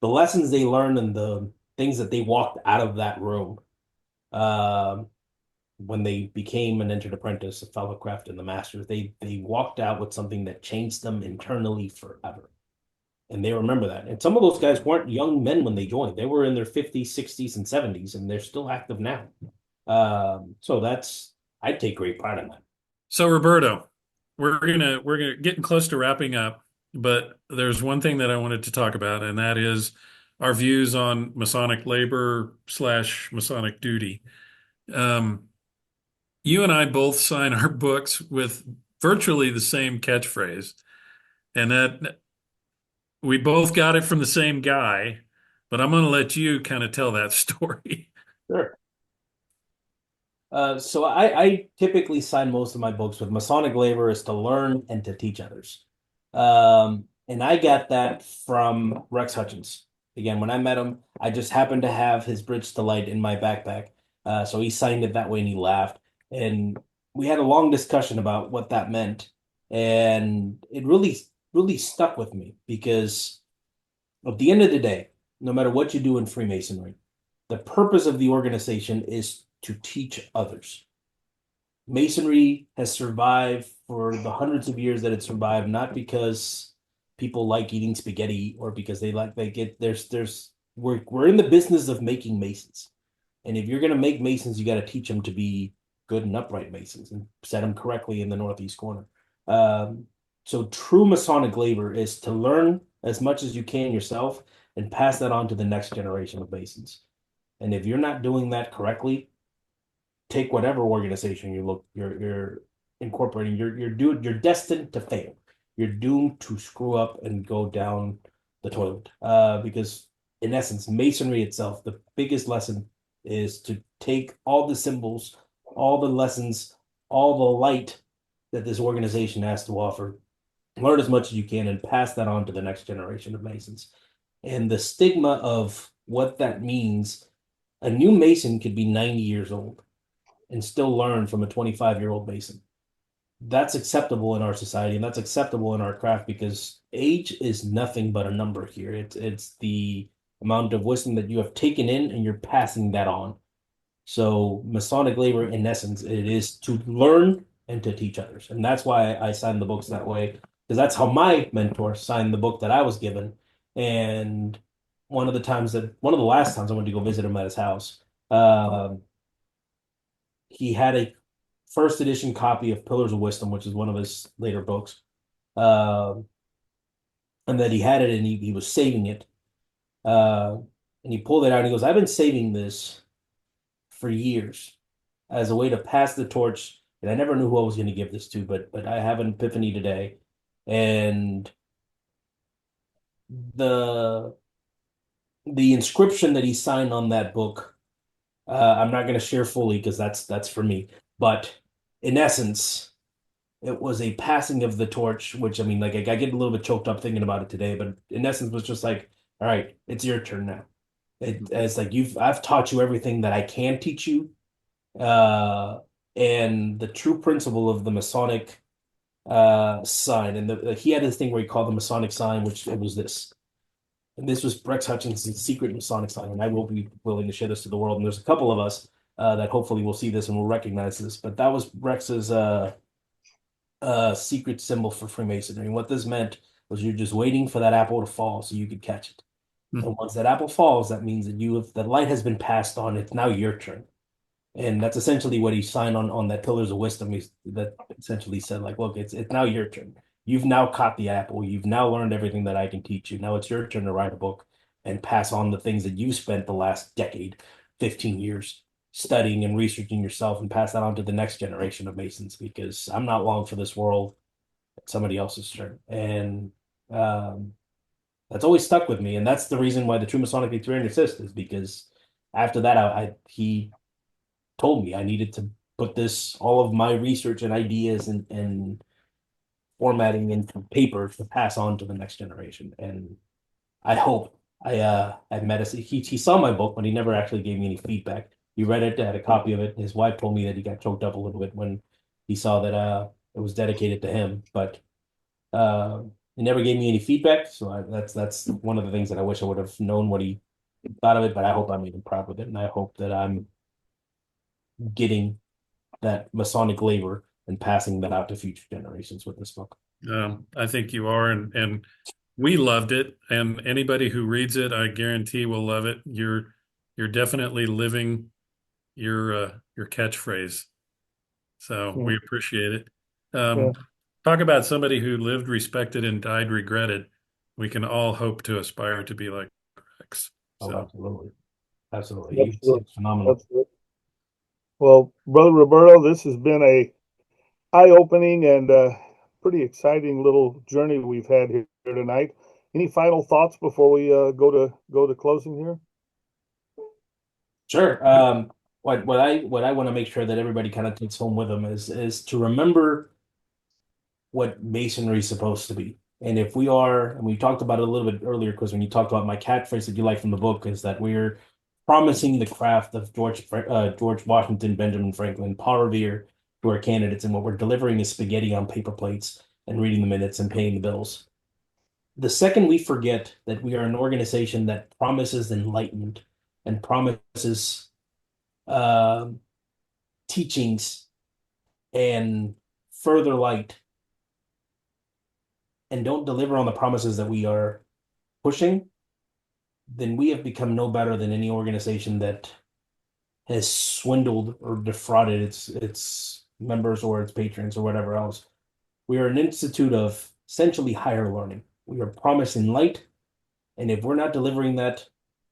Speaker 4: lessons they learned and the things that they walked out of that room. When they became an entered apprentice, a fellow craft in the masters, they walked out with something that changed them internally forever. And they remember that. And some of those guys weren't young men when they joined. They were in their 50s, 60s, and 70s, and they're still active now. So I take great pride in that.
Speaker 2: So Roberto, we're getting close to wrapping up, but there's one thing that I wanted to talk about, and that is our views on Masonic labor / Masonic duty. You and I both sign our books with virtually the same catchphrase, and that we both got it from the same guy, but I'm going to let you kind of tell that story.
Speaker 4: Sure. So I typically sign most of my books with Masonic labor is to learn and to teach others. And I got that from Rex Hutchins. Again, when I met him, I just happened to have his Bridge to Light in my backpack. So he signed it that way and he laughed. And we had a long discussion about what that meant. And it really stuck with me because at the end of the day, no matter what you do in Freemasonry, the purpose of the organization is to teach others. Masonry has survived for the hundreds of years that it survived, not because people like eating spaghetti or because we're in the business of making Masons. And if you're going to make Masons, you got to teach them to be good and upright Masons and set them correctly in the northeast corner. So true Masonic labor is to learn as much as you can yourself and pass that on to the next generation of Masons. And if you're not doing that correctly, take whatever organization you're incorporating, you're destined to fail. You're doomed to screw up and go down the toilet. Because in essence, Masonry itself, the biggest lesson is to take all the symbols, all the lessons, all the light that this organization has to offer, learn as much as you can and pass that on to the next generation of Masons. And the stigma of what that means, a new Mason could be 90 years old and still learn from a 25-year-old Mason. That's acceptable in our society and that's acceptable in our craft because age is nothing but a number here. It's the amount of wisdom that you have taken in and you're passing that on. So Masonic labor, in essence, it is to learn and to teach others. And that's why I signed the books that way, because that's how my mentor signed the book that I was given. And one of the last times I went to go visit him at his house, he had a first edition copy of Pillars of Wisdom, which is one of his later books. And that he had it and he was saving it. And he pulled it out and he goes, I've been saving this for years as a way to pass the torch. And I never knew who I was going to give this to, but I have an epiphany today. And the inscription that he signed on that book, I'm not going to share fully because that's for me. But in essence, it was a passing of the torch, which I mean, like I get a little bit choked up thinking about it today, but in essence was just like, all right, it's your turn now. It's like I've taught you everything that I can teach you. And the true principle of the Masonic sign, and he had this thing where he called the Masonic sign, which it was this. And this was Rex Hutchinson's secret Masonic sign, and I will be willing to share this to the world. And there's a couple of us that hopefully will see this and will recognize this. But that was Rex's secret symbol for Freemasonry. And what this meant was you're just waiting for that apple to fall so you could catch it. And once that apple falls, that means that the light has been passed on. It's now your turn. And that's essentially what he signed on that Pillars of Wisdom. That essentially said, like, look, it's now your turn. You've now caught the apple. You've now learned everything that I can teach you. Now it's your turn to write a book and pass on the things that you spent the last decade, 15 years studying and researching yourself and pass that on to the next generation of Masons because I'm not long for this world. It's somebody else's turn. And That's always stuck with me, and that's the reason why the True Masonic Experience exists, is because after that, he told me I needed to put this all of my research and ideas and formatting into paper to pass on to the next generation. And I hope I met us. He saw my book, but he never actually gave me any feedback. He read it, had a copy of it. His wife told me that he got choked up a little bit when he saw that it was dedicated to him, but uh, he never gave me any feedback. So that's one of the things that I wish I would have known what he thought of it. But I hope I made him proud with it, and I hope that I'm getting that Masonic labor and passing that out to future generations with this book.
Speaker 2: I think you are, and we loved it, and anybody who reads it, I guarantee will love it. You're definitely living your catchphrase, so we appreciate it.
Speaker 3: Yeah.
Speaker 2: Talk about somebody who lived, respected, and died regretted. We can all hope to aspire to be like Rex.
Speaker 4: Oh,
Speaker 2: So
Speaker 4: absolutely, absolutely,
Speaker 3: Absolutely.
Speaker 4: it's phenomenal.
Speaker 3: Absolutely. Well, Brother Roberto, this has been a eye-opening and pretty exciting little journey we've had here tonight. Any final thoughts before we go to closing here?
Speaker 4: Sure. What I want to make sure that everybody kind of takes home with them is to remember what masonry is supposed to be. And if we are, and we talked about it a little bit earlier, because when you talked about my catchphrase that you like from the book, is that we're promising the craft of George Washington, Benjamin Franklin, Paul Revere to our candidates, and what we're delivering is spaghetti on paper plates and reading the minutes and paying the bills. The second we forget that we are an organization that promises enlightenment and promises uh, teachings and further light, and don't deliver on the promises that we are pushing, then we have become no better than any organization that has swindled or defrauded its members or its patrons or whatever else. We are an institute of essentially higher learning. We are promising light, and if we're not delivering that,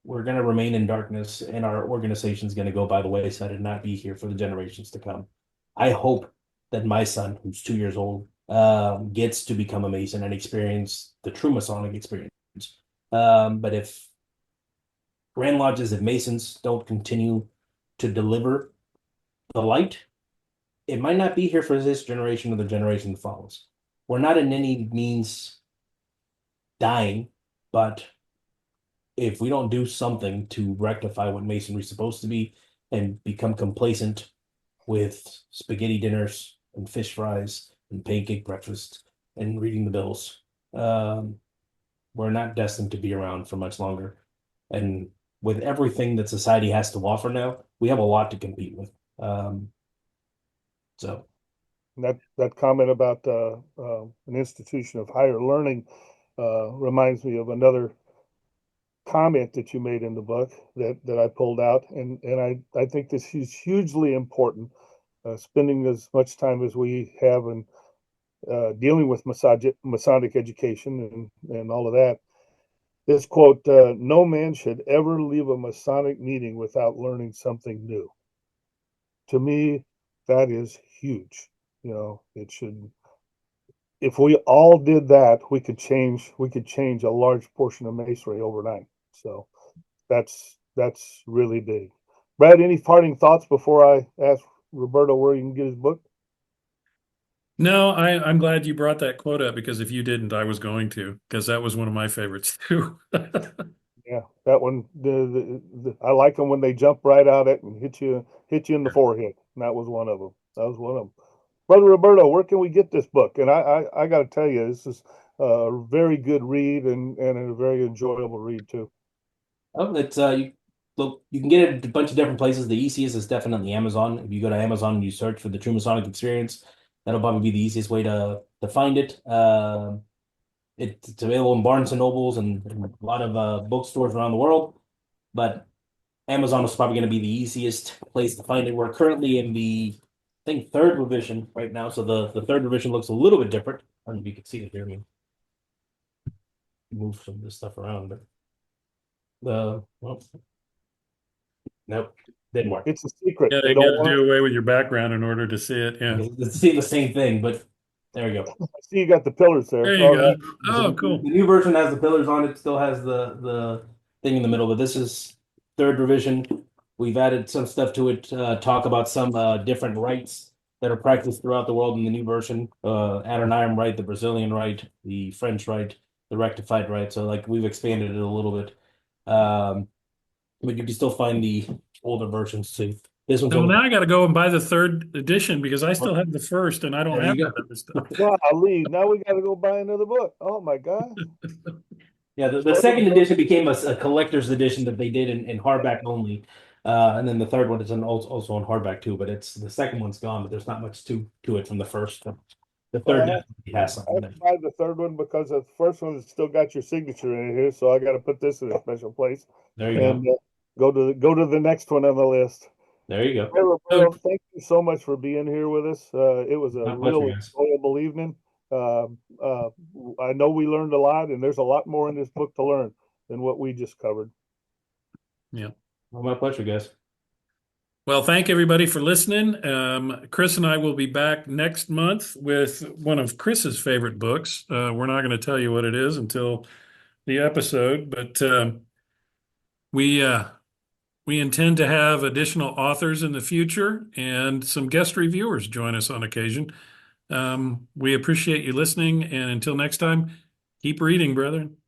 Speaker 4: we're going to remain in darkness, and our organization is going to go by the wayside and not be here for the generations to come. I hope that my son, who's 2 years old, gets to become a Mason and experience the true Masonic experience. But if Grand Lodges of Masons don't continue to deliver the light, it might not be here for this generation or the generation that follows. We're not in any means dying, but if we don't do something to rectify what masonry is supposed to be and become complacent with spaghetti dinners and fish fries and pancake breakfast and reading the bills, we're not destined to be around for much longer. And with everything that society has to offer now, we have a lot to compete with. So
Speaker 3: That comment about an institution of higher learning reminds me of another comment that you made in the book that I pulled out, and I think this is hugely important. Spending as much time as we have in dealing with Masonic education and all of that. This quote: "No man should ever leave a Masonic meeting without learning something new." To me, that is huge. You know, it should. If we all did that, we could change a large portion of masonry overnight. So that's really big. Brad, any parting thoughts before I ask Roberto where you can get his book?
Speaker 2: no, I'm glad you brought that quote up, because if you didn't, I was going to, because that was one of my favorites too.
Speaker 3: Yeah, that one. I like them when they jump right out at and hit you in the forehead. And that was one of them. That was one of them. Brother Roberto, where can we get this book? And I got to tell you, this is a very good read and a very enjoyable read too.
Speaker 4: oh, it's you look, you can get it a bunch of different places. The easiest is definitely Amazon. If you go to Amazon and you search for the True Masonic Experience, that'll probably be the easiest way to find it. It's available in Barnes and Nobles and a lot of bookstores around the world, but Amazon is probably going to be the easiest place to find it. We're currently in the, I think, third revision right now, so the third revision looks a little bit different. I don't know if you can see it here. I mean, move some of this stuff around, but well, nope, didn't work.
Speaker 3: It's a secret.
Speaker 2: Yeah,
Speaker 3: They
Speaker 2: you
Speaker 3: don't
Speaker 2: got to
Speaker 3: want
Speaker 2: do away with your background in order to see it. Yeah.
Speaker 4: It's the same thing, but There you go.
Speaker 3: I see you got the pillars there.
Speaker 2: There you
Speaker 3: All
Speaker 2: go.
Speaker 3: right.
Speaker 2: Oh,
Speaker 4: The
Speaker 2: cool.
Speaker 4: new version has the pillars on it, still has the thing in the middle, but this is third revision. We've added some stuff to it, talk about some different rites that are practiced throughout the world in the new version. Adoniram rite, the Brazilian rite, the French rite, the rectified rite. So like we've expanded it a little bit. But you can still find the older versions too. This one's
Speaker 2: So
Speaker 4: only
Speaker 2: now I got to go and buy the third edition because I still have the first and I don't
Speaker 4: There
Speaker 2: have
Speaker 4: you go.
Speaker 2: that other stuff.
Speaker 3: Golly, now we got to go buy another book. Oh my God.
Speaker 4: Yeah, the second edition became a collector's edition that they did in hardback only. And then the third one is also on hardback too, but it's the second one's gone, but there's not much to it from the first. The third
Speaker 3: Well,
Speaker 4: definitely has
Speaker 3: I
Speaker 4: something
Speaker 3: have
Speaker 4: there.
Speaker 3: to buy the third one because the first one has still got your signature in it here, so I got to put this in a special place
Speaker 4: There you
Speaker 3: and
Speaker 4: go.
Speaker 3: go to the next one on the list.
Speaker 4: There you
Speaker 3: Hey,
Speaker 4: go.
Speaker 3: Roberto, thank you so much for being here with us. It was a
Speaker 4: My pleasure,
Speaker 3: real
Speaker 4: guys.
Speaker 3: enjoyable evening. I know we learned a lot, and there's a lot more in this book to learn than what we just covered.
Speaker 2: Yeah.
Speaker 4: Well, my pleasure, guys.
Speaker 2: Well, thank everybody for listening. Chris and I will be back next month with one of Chris's favorite books. We're not going to tell you what it is until the episode, but we intend to have additional authors in the future and some guest reviewers join us on occasion. We appreciate you listening, and until next time, keep reading, brethren.